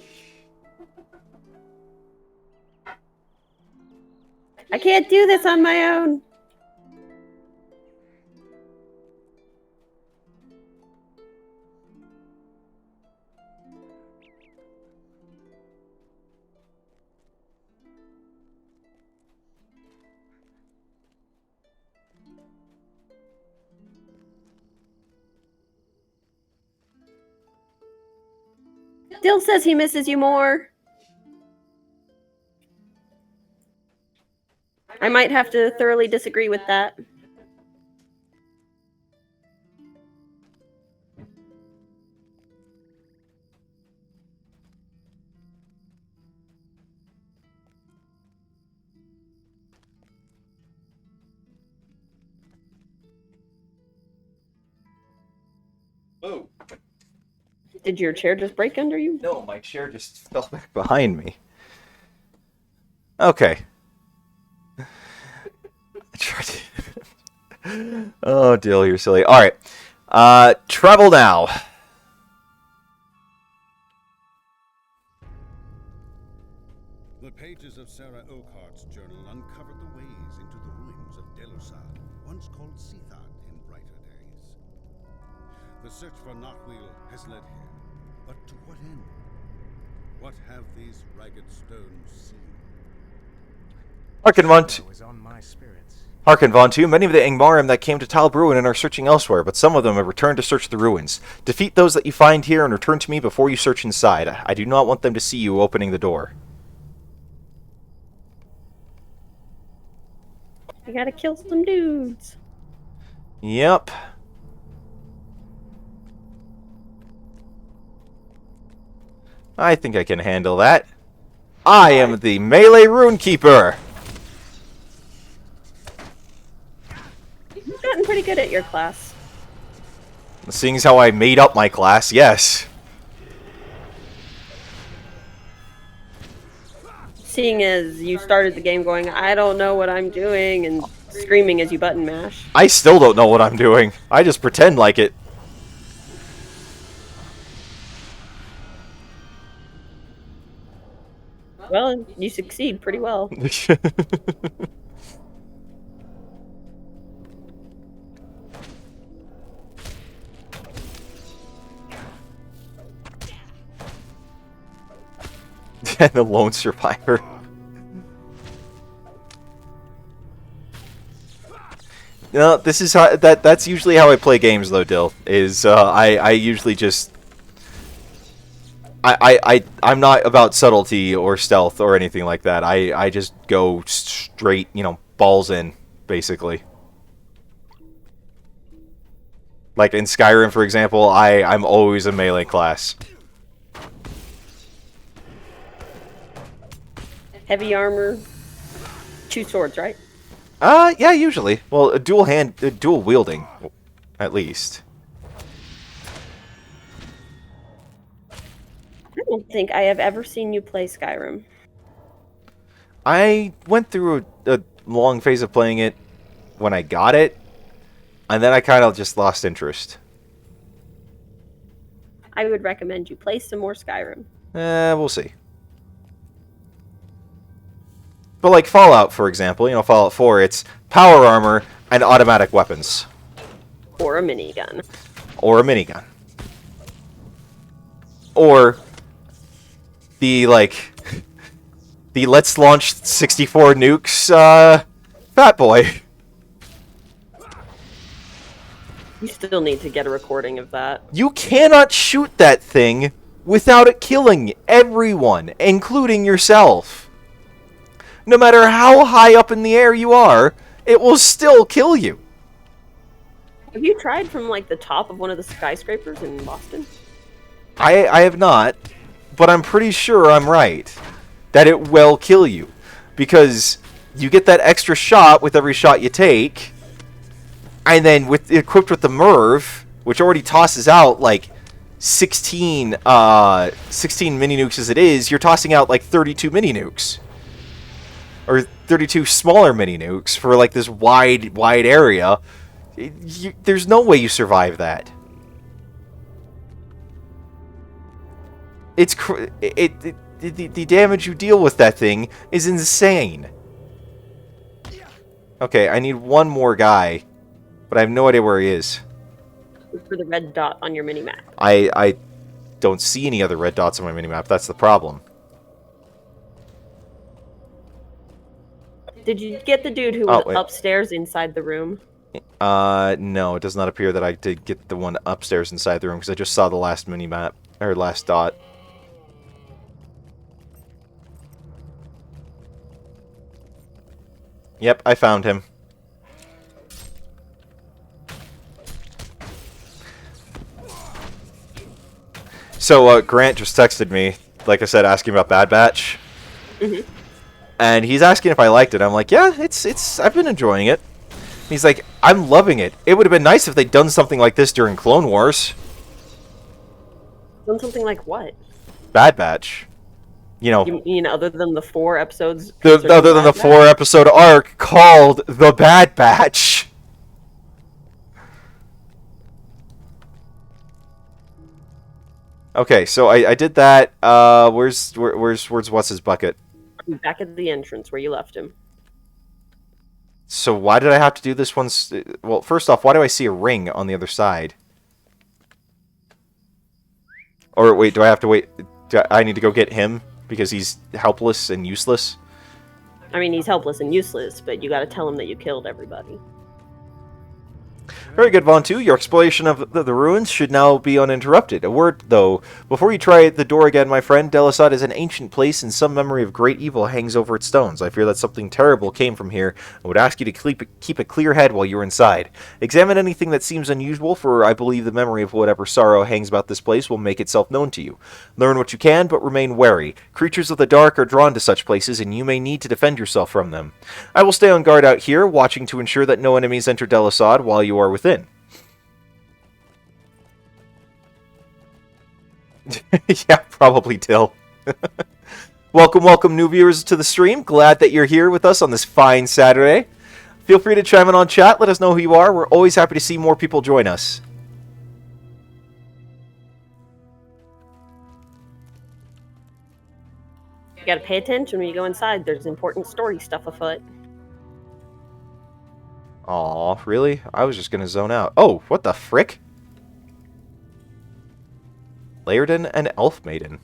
Speaker 1: I can't do this on my own. Dill says he misses you more. I might have to thoroughly disagree with that.
Speaker 2: Oh.
Speaker 1: Did your chair just break under you?
Speaker 2: No, my chair just fell back behind me. Okay. I tried to... Oh, Dill, you're silly. Alright. Travel now.
Speaker 6: The pages of Sarah Oakhart's journal uncovered the ways into the ruins of Delisad, once called Sethard in brighter days. The search for Narchuil has led here, but to what end? What have these ragged stones seen?
Speaker 2: Hearken, Vontu.
Speaker 5: Was on my spirits.
Speaker 2: Hearken, Vontu. Many of the Angmarim that came to Talbruin are searching elsewhere, but some of them have returned to search the ruins. Defeat those that you find here and return to me before you search inside. I do not want them to see you opening the door.
Speaker 1: I gotta kill some dudes.
Speaker 2: Yep. I think I can handle that. I am the Melee Runekeeper!
Speaker 1: You've gotten pretty good at your class.
Speaker 2: Seeing as how I made up my class, yes.
Speaker 1: Seeing as you started the game going, I don't know what I'm doing, and screaming as you button mash.
Speaker 2: I still don't know what I'm doing. I just pretend like it.
Speaker 1: Well, you succeed pretty well.
Speaker 2: The lone survivor. No, this is how that's usually how I play games though, Dill. Is I usually just I'm not about subtlety or stealth or anything like that. I just go straight, you know, balls in, basically. Like in Skyrim, for example, I'm always a melee class.
Speaker 1: Heavy armor, 2 swords, right?
Speaker 2: Yeah, usually. Well, a dual wielding, at least.
Speaker 1: I don't think I have ever seen you play Skyrim.
Speaker 2: I went through a long phase of playing it when I got it, and then I kind of just lost interest.
Speaker 1: I would recommend you play some more Skyrim.
Speaker 2: We'll see. But like Fallout, for example, you know, Fallout 4, it's power armor and automatic weapons.
Speaker 1: Or a minigun.
Speaker 2: Or a minigun. Or the, like, the let's launch 64 nukes, Fat Boy.
Speaker 1: You still need to get a recording of that.
Speaker 2: You cannot shoot that thing without it killing everyone, including yourself. No matter how high up in the air you are, it will still kill you.
Speaker 1: Have you tried from, like, the top of one of the skyscrapers in Boston?
Speaker 2: I have not, but I'm pretty sure I'm right. That it will kill you. Because you get that extra shot with every shot you take, and then equipped with the MIRV, which already tosses out, like, 16 mini-nukes as it is, you're tossing out, like, 32 mini-nukes. Or 32 smaller mini-nukes for, like, this wide area. There's no way you survive that. The damage you deal with that thing is insane. Okay, I need one more guy, but I have no idea where he is.
Speaker 1: Look for the red dot on your mini-map.
Speaker 2: I don't see any other red dots on my minimap. That's the problem.
Speaker 1: Did you get the dude who was upstairs inside the room?
Speaker 2: No, it does not appear that I did get the one upstairs inside the room, because I just saw the last minimap, or last dot. Yep, I found him. So, Grant just texted me, like I said, asking about Bad Batch.
Speaker 1: Mm-hmm.
Speaker 2: And he's asking if I liked it. I'm like, yeah, I've been enjoying it. He's like, I'm loving it. It would have been nice if they'd done something like this during Clone Wars.
Speaker 1: Done something like what?
Speaker 2: Bad Batch. You know.
Speaker 1: You mean other than the 4 episodes?
Speaker 2: Other than the 4-episode arc called The Bad Batch. Okay, so I did that. Where's what's his bucket?
Speaker 1: Back at the entrance where you left him.
Speaker 2: So why did I have to do this once? Well, first off, why do I see a ring on the other side? Or wait, do I have to wait? I need to go get him because he's helpless and useless?
Speaker 1: I mean, he's helpless and useless, but you gotta tell him that you killed everybody.
Speaker 2: Very good, Von 2. Your exploration of the ruins should now be uninterrupted. A word, though. Before you try the door again, my friend, Delisad is an ancient place, and some memory of great evil hangs over its stones. I fear that something terrible came from here, and would ask you to keep a clear head while you're inside. Examine anything that seems unusual, for I believe the memory of whatever sorrow hangs about this place will make itself known to you. Learn what you can, but remain wary. Creatures of the dark are drawn to such places, and you may need to defend yourself from them. I will stay on guard out here, watching to ensure that no enemies enter Delisad while you are within. Yeah, probably Dill. Welcome, new viewers to the stream. Glad that you're here with us on this fine Saturday. Feel free to chime in on chat. Let us know who you are. We're always happy to see more people join us.
Speaker 1: You gotta pay attention when you go inside. There's important story stuff afoot.
Speaker 2: Aw, really? I was just gonna zone out. Oh, what the frick? Laerden and Elf Maiden.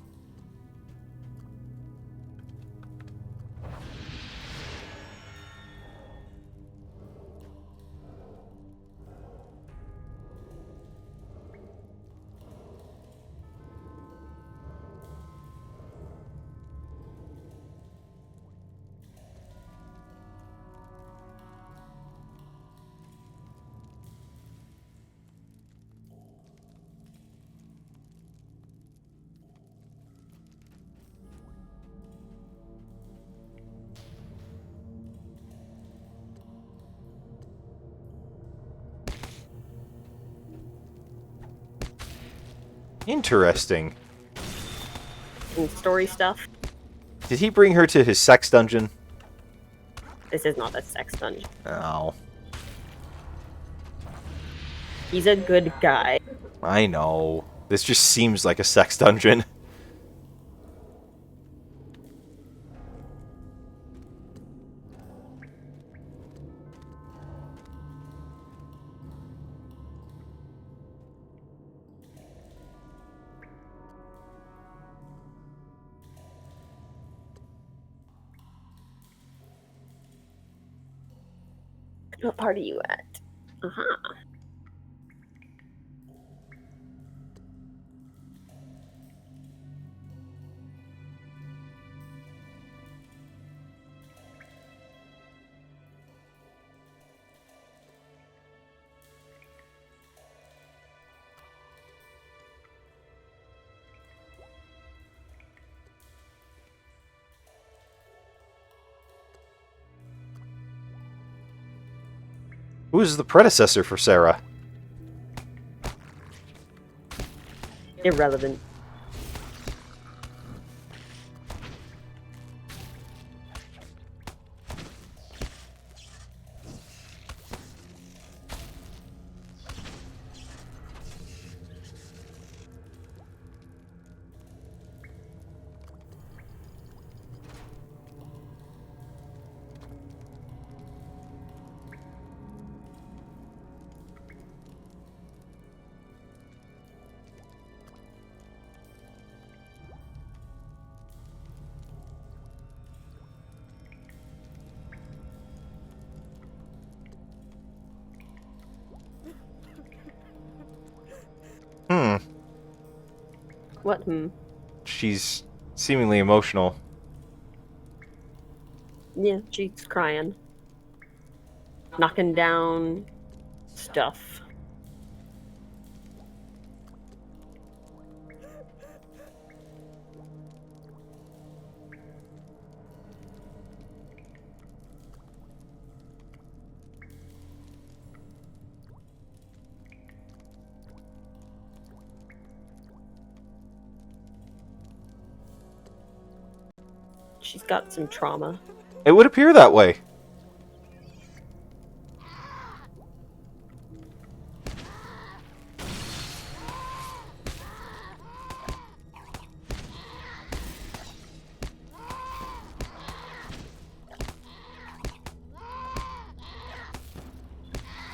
Speaker 2: Interesting.
Speaker 1: And story stuff.
Speaker 2: Did he bring her to his sex dungeon?
Speaker 1: This is not a sex dungeon.
Speaker 2: Oh,
Speaker 1: He's a good guy.
Speaker 2: I know. This just seems like a sex dungeon.
Speaker 1: What part are you at? Uh-huh.
Speaker 2: Who is the predecessor for Sarah?
Speaker 1: Irrelevant.
Speaker 2: Hmm.
Speaker 1: What? Hmm.
Speaker 2: She's seemingly emotional.
Speaker 1: Yeah, she's crying. Knocking down stuff. She's got some trauma.
Speaker 2: It would appear that way.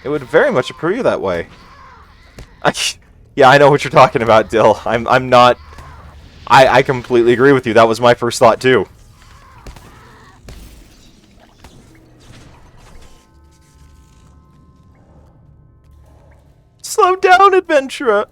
Speaker 2: It would very much appear that way. Yeah, I know what you're talking about, Dill. I'm not... I completely agree with you. That was my first thought, too. Slow down, adventurer!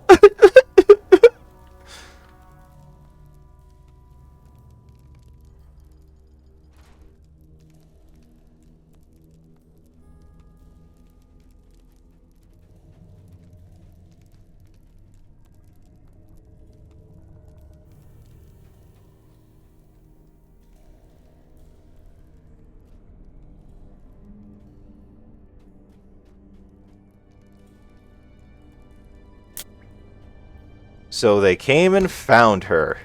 Speaker 2: So they came and found her.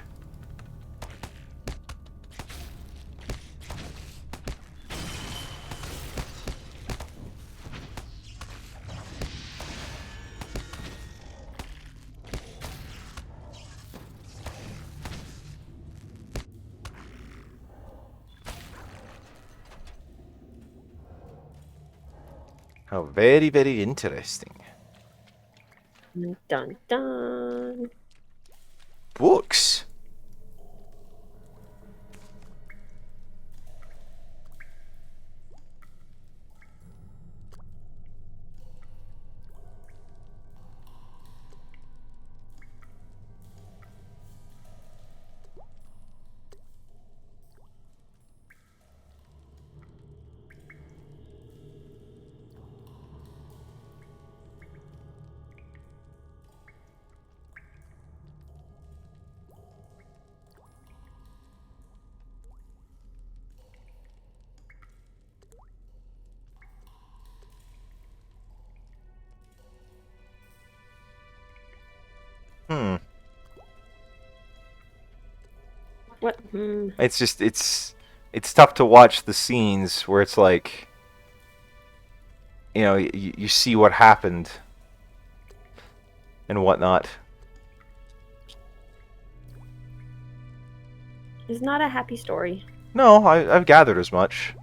Speaker 2: How very, very interesting.
Speaker 1: Dun dun.
Speaker 2: Books. Hmm.
Speaker 1: What? Hmm.
Speaker 2: It's just it's tough to watch the scenes where it's like, you know, you see what happened and whatnot.
Speaker 1: It's not a happy story.
Speaker 2: No, I've gathered as much.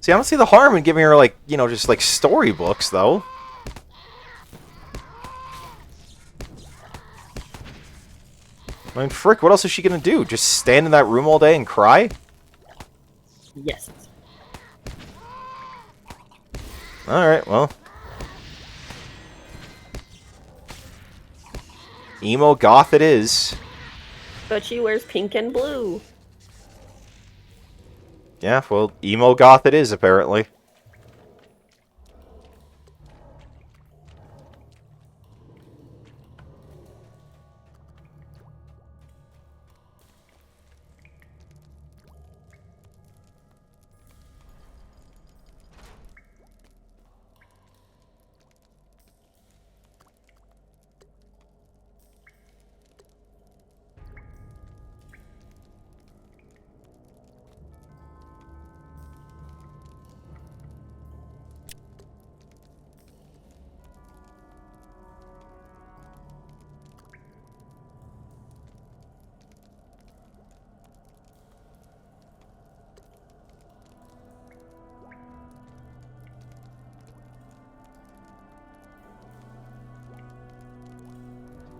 Speaker 2: See, I don't see the harm in giving her, like, you know, just like storybooks, though. I mean, frick, what else is she gonna do? Just stand in that room all day and cry?
Speaker 1: Yes.
Speaker 2: Alright, well. Emo goth it is.
Speaker 1: But she wears pink and blue.
Speaker 2: Yeah, well, emo goth it is, apparently.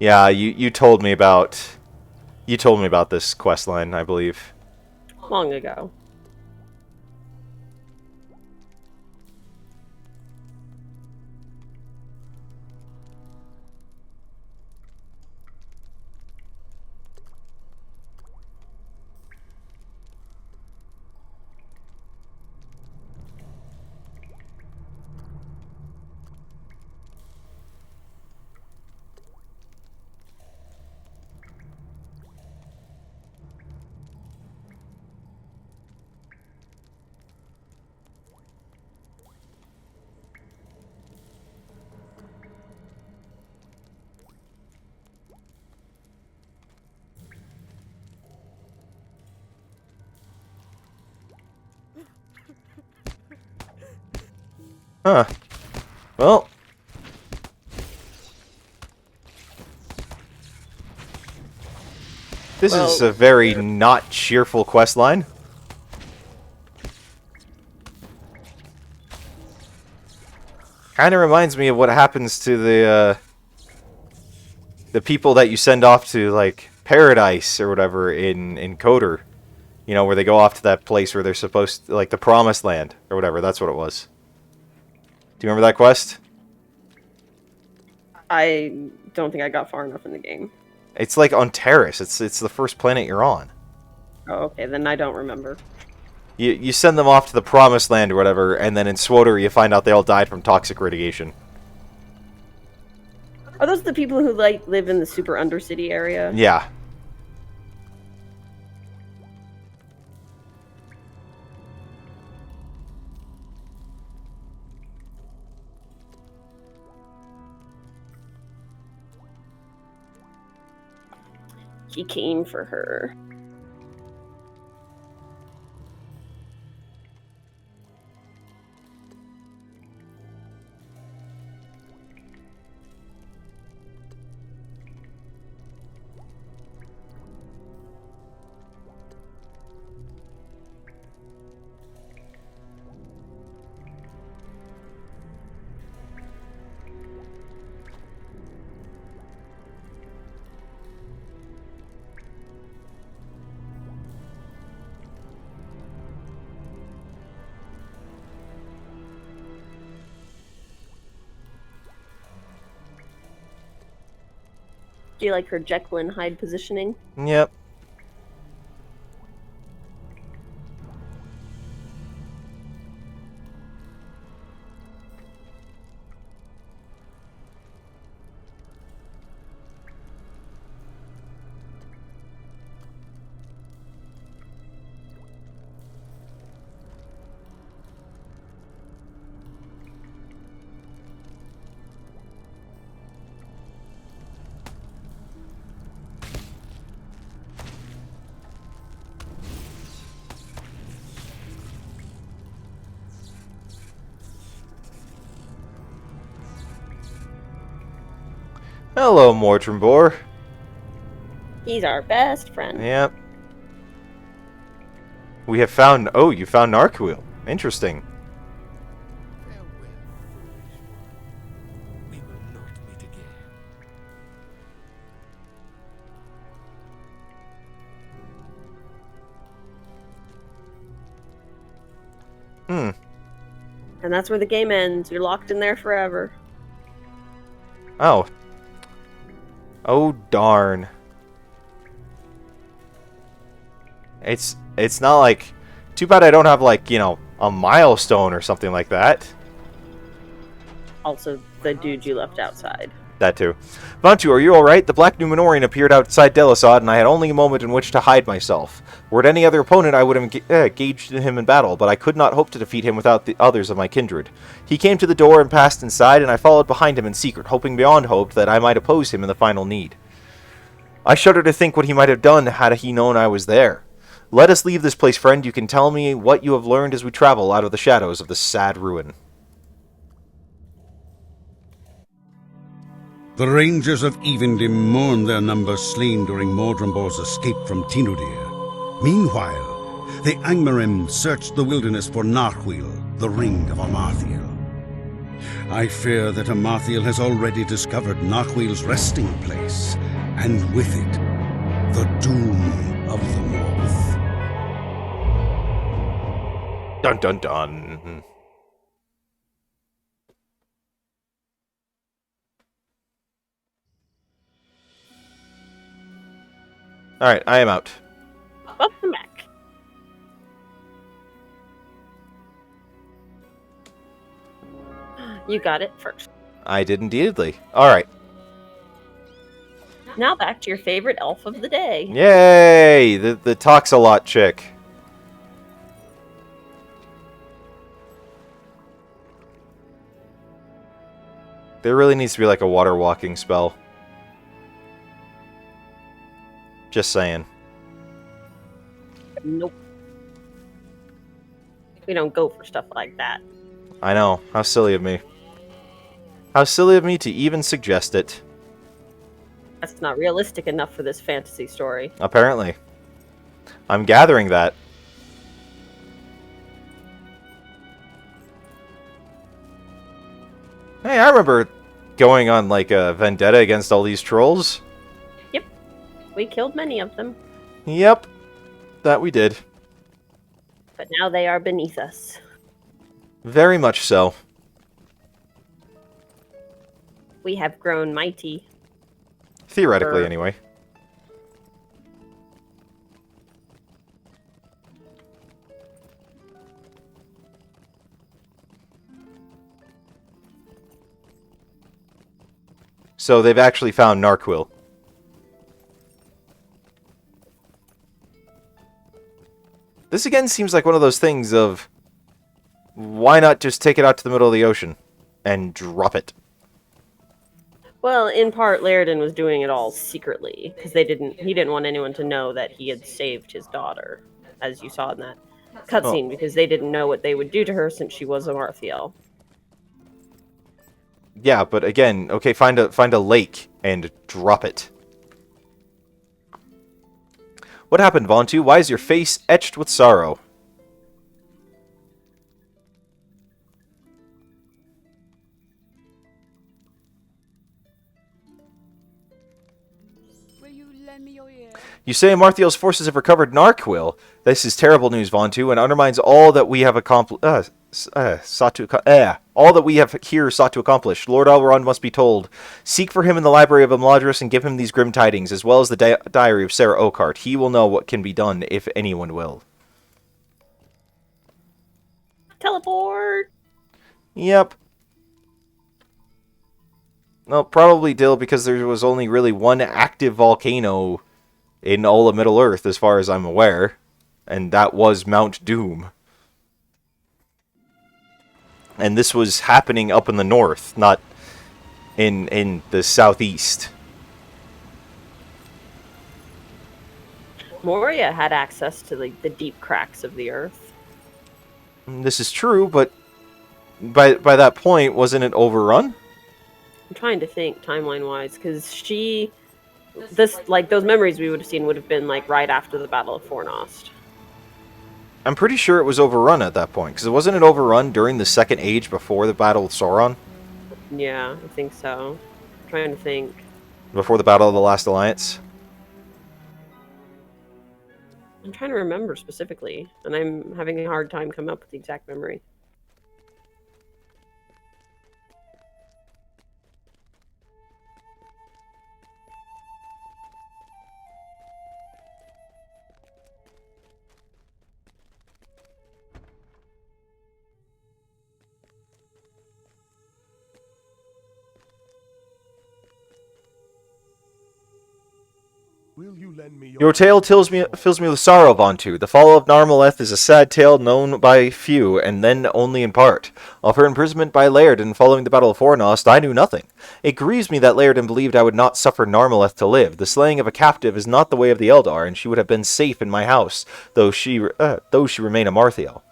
Speaker 2: Yeah, you told me about this quest line, I believe.
Speaker 1: Long ago.
Speaker 2: Huh. Well. This is
Speaker 1: Well,
Speaker 2: a very not cheerful quest line. Kind of reminds me of what happens to the people that you send off to, like, Paradise or whatever in Coder. You know, where they go off to that place where they're supposed to, like, the Promised Land or whatever. That's what it was. Do you remember that quest?
Speaker 1: I don't think I got far enough in the game.
Speaker 2: It's like on Terrace. It's the first planet you're on.
Speaker 1: Oh, okay, then I don't remember.
Speaker 2: You send them off to the promised land or whatever, and then in SWOTR you find out they all died from toxic radiation.
Speaker 1: Are those the people who like live in the super undercity area?
Speaker 2: Yeah.
Speaker 1: He came for her. Do you like her Jekyll and Hyde positioning?
Speaker 2: Yep. Hello, Mortrenbor.
Speaker 1: He's our best friend.
Speaker 2: Yep. We have found... Oh, you found Narchuil. Interesting.
Speaker 3: Farewell, foolish one. We will not meet again.
Speaker 1: And that's where the game ends. You're locked in there forever.
Speaker 2: Oh. Oh, darn. It's not like... Too bad I don't have, like, you know, a milestone or something like that.
Speaker 1: Also, the dude you left outside.
Speaker 2: That too. Vantu, are you alright? The Black Numenorian appeared outside Delisod, and I had only a moment in which to hide myself. Were it any other opponent, I would have engaged him in battle, but I could not hope to defeat him without the others of my kindred. He came to the door and passed inside, and I followed behind him in secret, hoping beyond hope that I might oppose him in the final need. I shudder to think what he might have done had he known I was there. Let us leave this place, friend. You can tell me what you have learned as we travel out of the shadows of this sad ruin.
Speaker 6: The Rangers of Evendim mourn their numbers slain during Mordrembor's escape from Tinudir. Meanwhile, the Angmarim searched the wilderness for Narchuil, the ring of Amarthiel. I fear that Amarthiel has already discovered Narchuil's resting place, and with it, the doom of the North.
Speaker 2: Dun dun dun. Alright, I am out.
Speaker 1: Welcome back. You got it first.
Speaker 2: I did indeedly. Alright.
Speaker 1: Now back to your favorite elf of the day.
Speaker 2: Yay! The talks a lot chick. There really needs to be like a water walking spell. Just saying.
Speaker 1: Nope. We don't go for stuff like that.
Speaker 2: I know. How silly of me. How silly of me to even suggest it.
Speaker 1: That's not realistic enough for this fantasy story.
Speaker 2: Apparently. I'm gathering that. Hey, I remember going on like a vendetta against all these trolls.
Speaker 1: Yep. We killed many of them.
Speaker 2: Yep. That we did.
Speaker 1: But now they are beneath us.
Speaker 2: Very much so.
Speaker 1: We have grown mighty.
Speaker 2: Theoretically, anyway. So they've actually found Narchuil. This again seems like one of those things of, why not just take it out to the middle of the ocean and drop it?
Speaker 1: Well, in part, Laerden was doing it all secretly because he didn't want anyone to know that he had saved his daughter, as you saw in that cutscene, because they didn't know what they would do to her since she was a Marthiel.
Speaker 2: Yeah, but again, okay, find a lake and drop it. What happened, Vontu? Why is your face etched with sorrow?
Speaker 4: Will you lend me your ear?
Speaker 2: You say Marthiel's forces have recovered Narchuil. This is terrible news, Vontu, and undermines all that we have all that we have here sought to accomplish. Lord Elrond must be told. Seek for him in the library of Imladris and give him these grim tidings, as well as the diary of Sarah Oakheart. He will know what can be done, if anyone will.
Speaker 1: Teleport!
Speaker 2: Yep. Well, probably Dill, because there was only really one active volcano in all of Middle-earth, as far as I'm aware. And that was Mount Doom. And this was happening up in the north, not in the southeast.
Speaker 1: Moria had access to the deep cracks of the earth.
Speaker 2: This is true, but by that point, wasn't it overrun?
Speaker 1: I'm trying to think timeline-wise, because those memories we would have seen would have been like right after the Battle of Fornost.
Speaker 2: I'm pretty sure it was overrun at that point, because wasn't it overrun during the Second Age before the Battle of Sauron?
Speaker 1: Yeah, I think so. I'm trying to think.
Speaker 2: Before the Battle of the Last Alliance?
Speaker 1: I'm trying to remember specifically, and I'm having a hard time coming up with the exact memory.
Speaker 3: Will you lend me
Speaker 2: Your tale fills me with sorrow, Vontu. The fall of Narmaleth is a sad tale known by few, and then only in part. Of her imprisonment by Laerden following the Battle of Fornost, I knew nothing. It grieves me that Laerden believed I would not suffer Narmaleth to live. The slaying of a captive is not the way of the Eldar, and she would have been safe in my house, though she remain a Marthiel.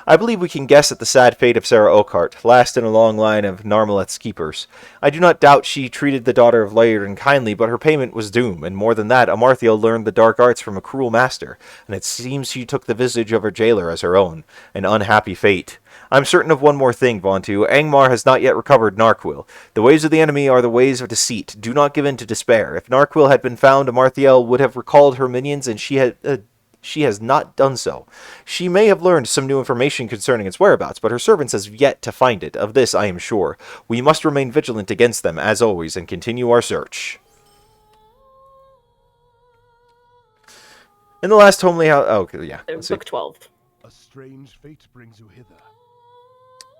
Speaker 2: I believe we can guess at the sad fate of Sarah Oakheart, last in a long line of Narmaleth's keepers. I do not doubt she treated the daughter of Laerden kindly, but her payment was doom, and more than that, a Marthiel learned the dark arts from a cruel master, and it seems she took the visage of her jailer as her own. An unhappy fate. I'm certain of one more thing, Vontu. Angmar has not yet recovered Narchuil. The ways of the enemy are the ways of deceit. Do not give in to despair. If Narchuil had been found, a Marthiel would have recalled her minions, and she has not done so. She may have learned some new information concerning its whereabouts, but her servants have yet to find it. Of this I am sure. We must remain vigilant against them, as always, and continue our search. In the last homely house... Oh, okay, yeah. Let's see.
Speaker 1: Book 12.
Speaker 3: a strange fate brings you hither.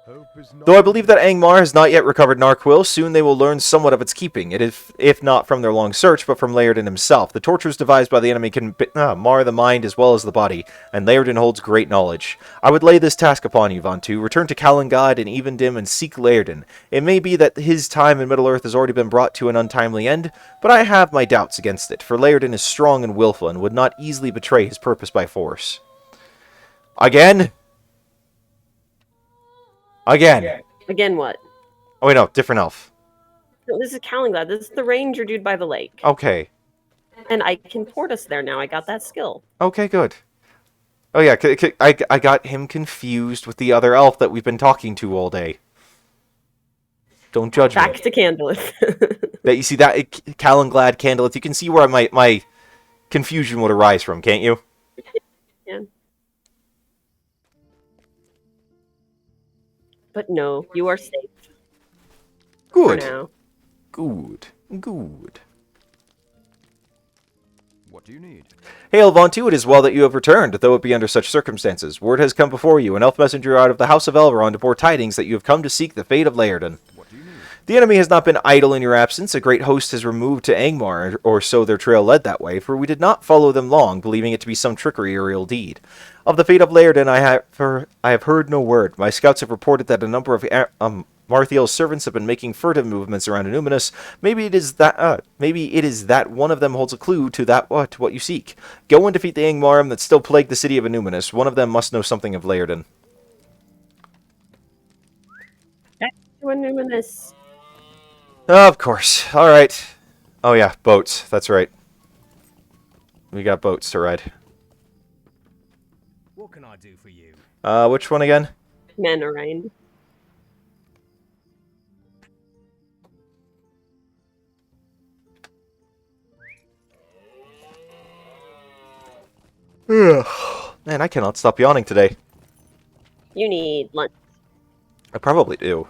Speaker 3: Hope is not
Speaker 2: Though I believe that Angmar has not yet recovered Narchuil, soon they will learn somewhat of its keeping. It is, if not from their long search, but from Laerden himself. The tortures devised by the enemy can mar the mind as well as the body, and Laerden holds great knowledge. I would lay this task upon you, Vontu. Return to Calangad and Evendim and seek Laerden. It may be that his time in Middle-earth has already been brought to an untimely end, but I have my doubts against it, for Laerden is strong and willful and would not easily betray his purpose by force. Again?
Speaker 1: Again, what?
Speaker 2: Oh, wait, no, different elf.
Speaker 1: No, this is Callinglad. This is the ranger dude by the lake.
Speaker 2: Okay.
Speaker 1: And I can port us there now. I got that skill.
Speaker 2: Okay, good. Oh, yeah, I got him confused with the other elf that we've been talking to all day. Don't judge me.
Speaker 1: Back to Candleth.
Speaker 2: That you see that Callinglad Candleth, you can see where my confusion would arise from, can't you?
Speaker 1: Yeah. But no, you are safe.
Speaker 2: Good.
Speaker 1: For now.
Speaker 2: Good. Good.
Speaker 5: What do you need?
Speaker 2: Hail, Vontu, it is well that you have returned, though it be under such circumstances. Word has come before you, an elf messenger out of the house of Elrond to bore tidings that you have come to seek the fate of Laerden.
Speaker 5: What do you need?
Speaker 2: The enemy has not been idle in your absence. A great host has removed to Angmar, or so their trail led that way, for we did not follow them long, believing it to be some trickery or ill deed. Of the fate of Laerden I have heard no word. My scouts have reported that a number of Marthiel's servants have been making furtive movements around Numinous. Maybe it is that one of them holds a clue to what you seek. Go and defeat the Angmarim that still plague the city of Numinous. One of them must know something of Laerden.
Speaker 1: Numinous.
Speaker 2: Of course. All right. Oh yeah, boats. That's right. We got boats to ride.
Speaker 5: What can I do for you?
Speaker 2: Which one again?
Speaker 1: Men around.
Speaker 2: Man, I cannot stop yawning today.
Speaker 1: You need lunch.
Speaker 2: I probably do.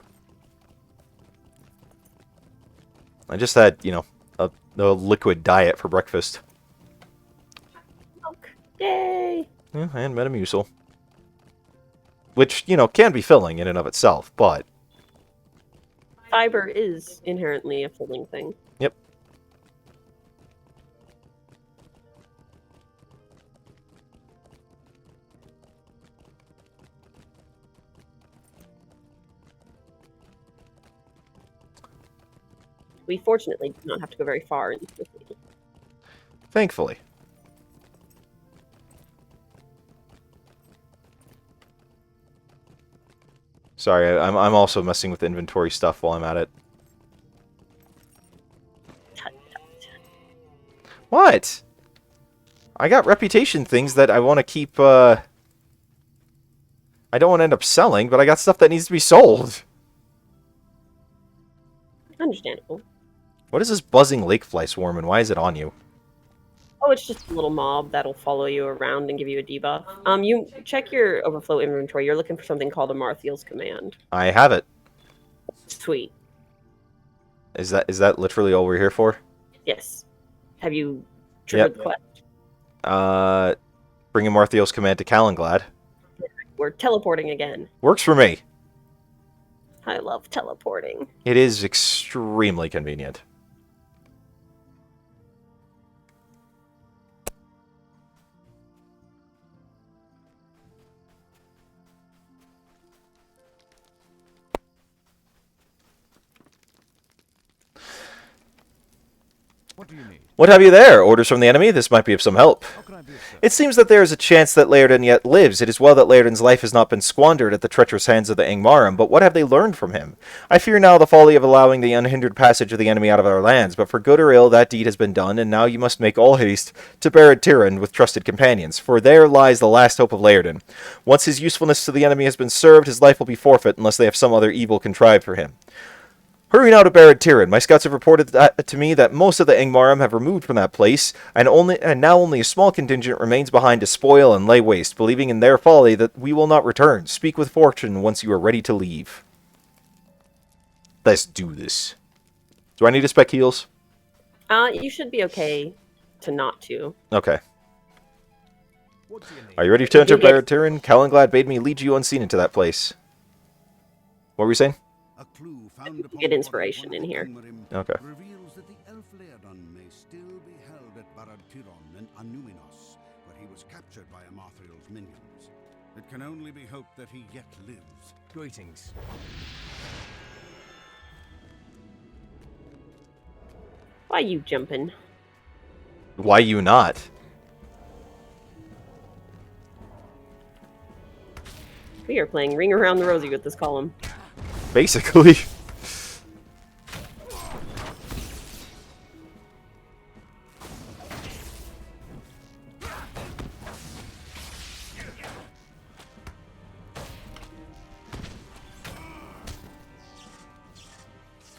Speaker 2: I just had, you know, a liquid diet for breakfast.
Speaker 1: Milk. Yay!
Speaker 2: Yeah, and Metamucil. Which, you know, can be filling in and of itself, but...
Speaker 1: Fiber is inherently a filling thing.
Speaker 2: Yep.
Speaker 1: We fortunately do not have to go very far into the city.
Speaker 2: Thankfully. Sorry, I'm also messing with inventory stuff while I'm at it. What? I got reputation things that I want to keep, I don't want to end up selling, but I got stuff that needs to be sold.
Speaker 1: Understandable.
Speaker 2: What is this buzzing lakefly swarm, and why is it on you?
Speaker 1: Oh, it's just a little mob that'll follow you around and give you a debuff. You check your overflow inventory. You're looking for something called a Marthiel's command.
Speaker 2: I have it.
Speaker 1: Sweet.
Speaker 2: Is that literally all we're here for?
Speaker 1: Yes. Have you triggered the quest?
Speaker 2: Bring a Marthiel's command to Calenglad.
Speaker 1: We're teleporting again.
Speaker 2: Works for me.
Speaker 1: I love teleporting.
Speaker 2: It is extremely convenient.
Speaker 5: What do you need?
Speaker 2: What have you there? Orders from the enemy? This might be of some help.
Speaker 5: How can I be of service?
Speaker 2: It seems that there is a chance that Laerden yet lives. It is well that Laerden's life has not been squandered at the treacherous hands of the Angmarim, but what have they learned from him? I fear now the folly of allowing the unhindered passage of the enemy out of our lands, but for good or ill that deed has been done, and now you must make all haste to Barad Tiran with trusted companions, for there lies the last hope of Laerden. Once his usefulness to the enemy has been served, his life will be forfeit unless they have some other evil contrived for him. Hurry now to Barad Tiran. My scouts have reported to me that most of the Angmarim have removed from that place, and now only a small contingent remains behind to spoil and lay waste, believing in their folly that we will not return. Speak with fortune once you are ready to leave. Let's do this. Do I need to spec heals?
Speaker 1: You should be okay to not to.
Speaker 2: Okay.
Speaker 5: What do you need?
Speaker 2: Are you ready to enter
Speaker 1: You get-
Speaker 2: Barad Tiran? Calenglad bade me lead you unseen into that place. What were you saying?
Speaker 6: A clue found
Speaker 1: You
Speaker 6: upon
Speaker 1: get
Speaker 6: the
Speaker 1: inspiration
Speaker 6: body of
Speaker 1: in here.
Speaker 6: Angmarim
Speaker 2: Okay.
Speaker 6: reveals that the elf Laerden may still be held at Barad Tiran in Anuminos, where he was captured by Amathrion's minions. It can only be hoped that he yet lives.
Speaker 5: Greetings.
Speaker 1: Why you jumping?
Speaker 2: Why you not?
Speaker 1: We are playing Ring Around the Rosie with this column.
Speaker 2: Basically.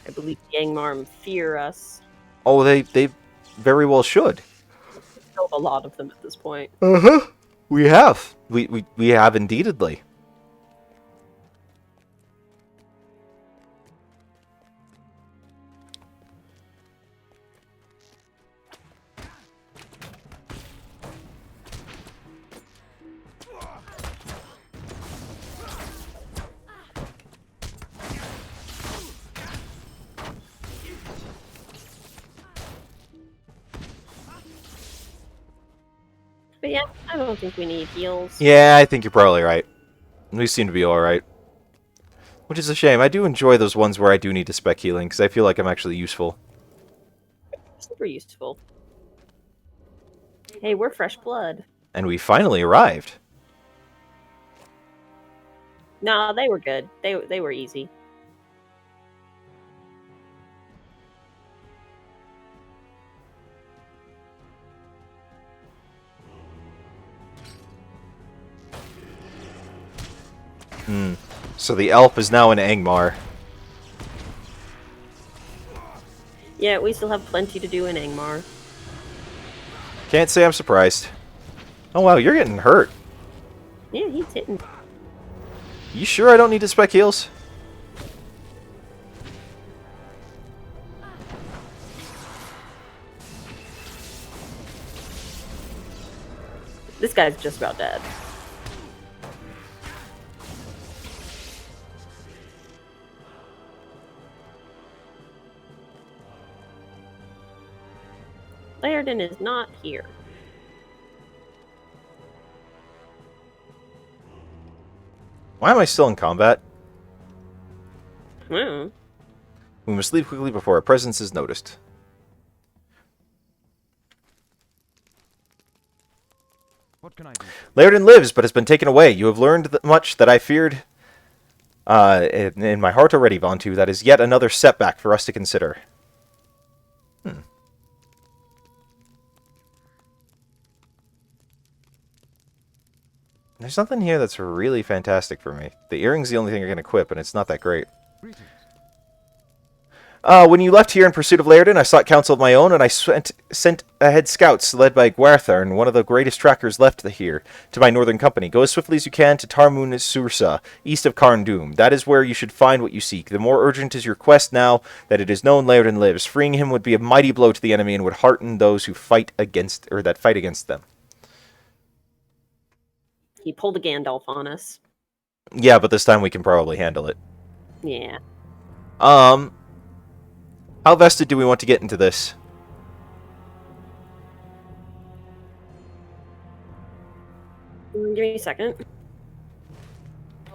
Speaker 1: I believe the Angmarim fear us.
Speaker 2: Oh, they very well should.
Speaker 1: We've killed a lot of them at this point.
Speaker 2: Uh-huh. We have. We have indeedly.
Speaker 1: But yeah, I don't think we need heals.
Speaker 2: Yeah, I think you're probably right. We seem to be alright. Which is a shame. I do enjoy those ones where I do need to spec healing, because I feel like I'm actually useful.
Speaker 1: Super useful. Hey, we're fresh blood.
Speaker 2: And we finally arrived.
Speaker 1: No, they were good. They were easy.
Speaker 2: So the elf is now in Angmar.
Speaker 1: Yeah, we still have plenty to do in Angmar.
Speaker 2: Can't say I'm surprised. Oh wow, you're getting hurt.
Speaker 1: Yeah, he's hitting.
Speaker 2: You sure I don't need to spec heals?
Speaker 1: This guy's just about dead. Laerden is not here.
Speaker 2: Why am I still in combat?
Speaker 1: Hmm.
Speaker 2: We must leave quickly before our presence is noticed.
Speaker 5: What can I do?
Speaker 2: Laerden lives, but has been taken away. You have learned much that I feared in my heart already, Vontu. That is yet another setback for us to consider. There's nothing here that's really fantastic for me. The earring's the only thing I can equip, and it's not that great.
Speaker 5: Greetings.
Speaker 2: When you left here in pursuit of Laerden, I sought counsel of my own, and I sent ahead scouts led by Gwartharn, one of the greatest trackers left here, to my northern company. Go as swiftly as you can to Tarmun Sursa, east of Karn Dûm. That is where you should find what you seek. The more urgent is your quest now that it is known Laerden lives. Freeing him would be a mighty blow to the enemy and would hearten those who fight against them.
Speaker 1: He pulled a Gandalf on us.
Speaker 2: Yeah, but this time we can probably handle it.
Speaker 1: Yeah.
Speaker 2: How vested do we want to get into this?
Speaker 1: Give me a second.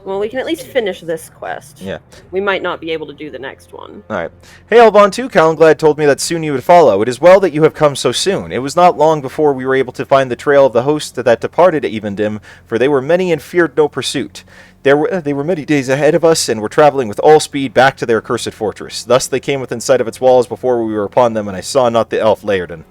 Speaker 1: Well, we can at least finish this quest.
Speaker 2: Yeah.
Speaker 1: We might not be able to do the next one.
Speaker 2: Alright. Hey, Alban 2, Calenglad told me that soon you would follow. It is well that you have come so soon. It was not long before we were able to find the trail of the host that departed Evendim, for they were many and feared no pursuit. They were many days ahead of us, and were traveling with all speed back to their accursed fortress. Thus they came within sight of its walls before we were upon them, and I saw not the elf Laerden.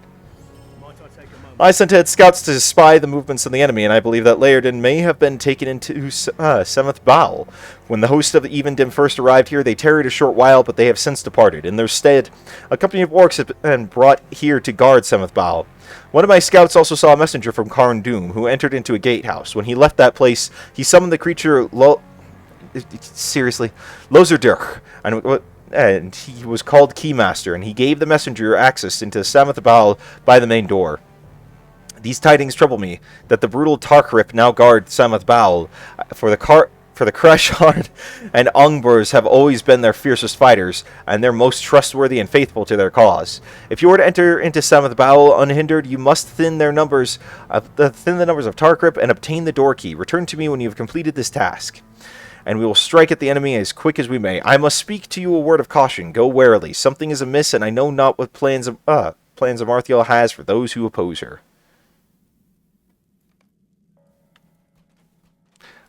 Speaker 2: I sent ahead scouts to spy the movements of the enemy, and I believe that Laerden may have been taken into Seventh Bowl. When the host of Evendim first arrived here, they tarried a short while, but they have since departed. In their stead, a company of orcs have been brought here to guard Seventh Bowl. One of my scouts also saw a messenger from Karn Dûm, who entered into a gatehouse. When he left that place, he summoned the creature Lozerdirch, and he was called Keymaster, and he gave the messenger access into Seventh Bowl by the main door. These tidings trouble me, that the brutal Tarkrip now guard Samath Bowl, for the Kreshard and Ungburs have always been their fiercest fighters, and they're most trustworthy and faithful to their cause. If you were to enter into Samath Bowl unhindered, you must thin the numbers of Tarkrip and obtain the door key. Return to me when you have completed this task, and we will strike at the enemy as quick as we may. I must speak to you a word of caution. Go warily. Something is amiss, and I know not what plans Amarthiel has for those who oppose her.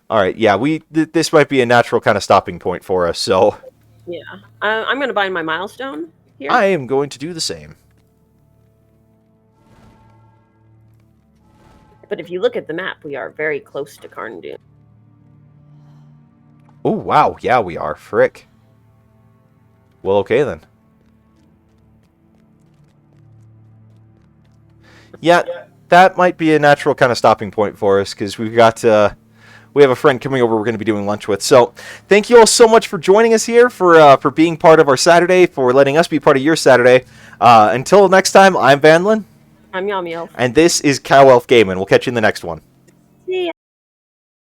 Speaker 2: Alright, yeah, this might be a natural kind of stopping point for us, so...
Speaker 1: Yeah. I'm going to bind my milestone here.
Speaker 2: I am going to do the same.
Speaker 1: But if you look at the map, we are very close to Karn Dûm.
Speaker 2: Oh, wow, yeah, we are. Frick. Well, okay then. Yeah, that might be a natural kind of stopping point for us, because we've got... we have a friend coming over we're going to be doing lunch with. So, thank you all so much for joining us here, for being part of our Saturday, for letting us be part of your Saturday. Until next time, I'm Vanlin.
Speaker 1: I'm Yami Elf.
Speaker 2: And this is Cow Elf Gaming. We'll catch you in the next one.
Speaker 1: See ya.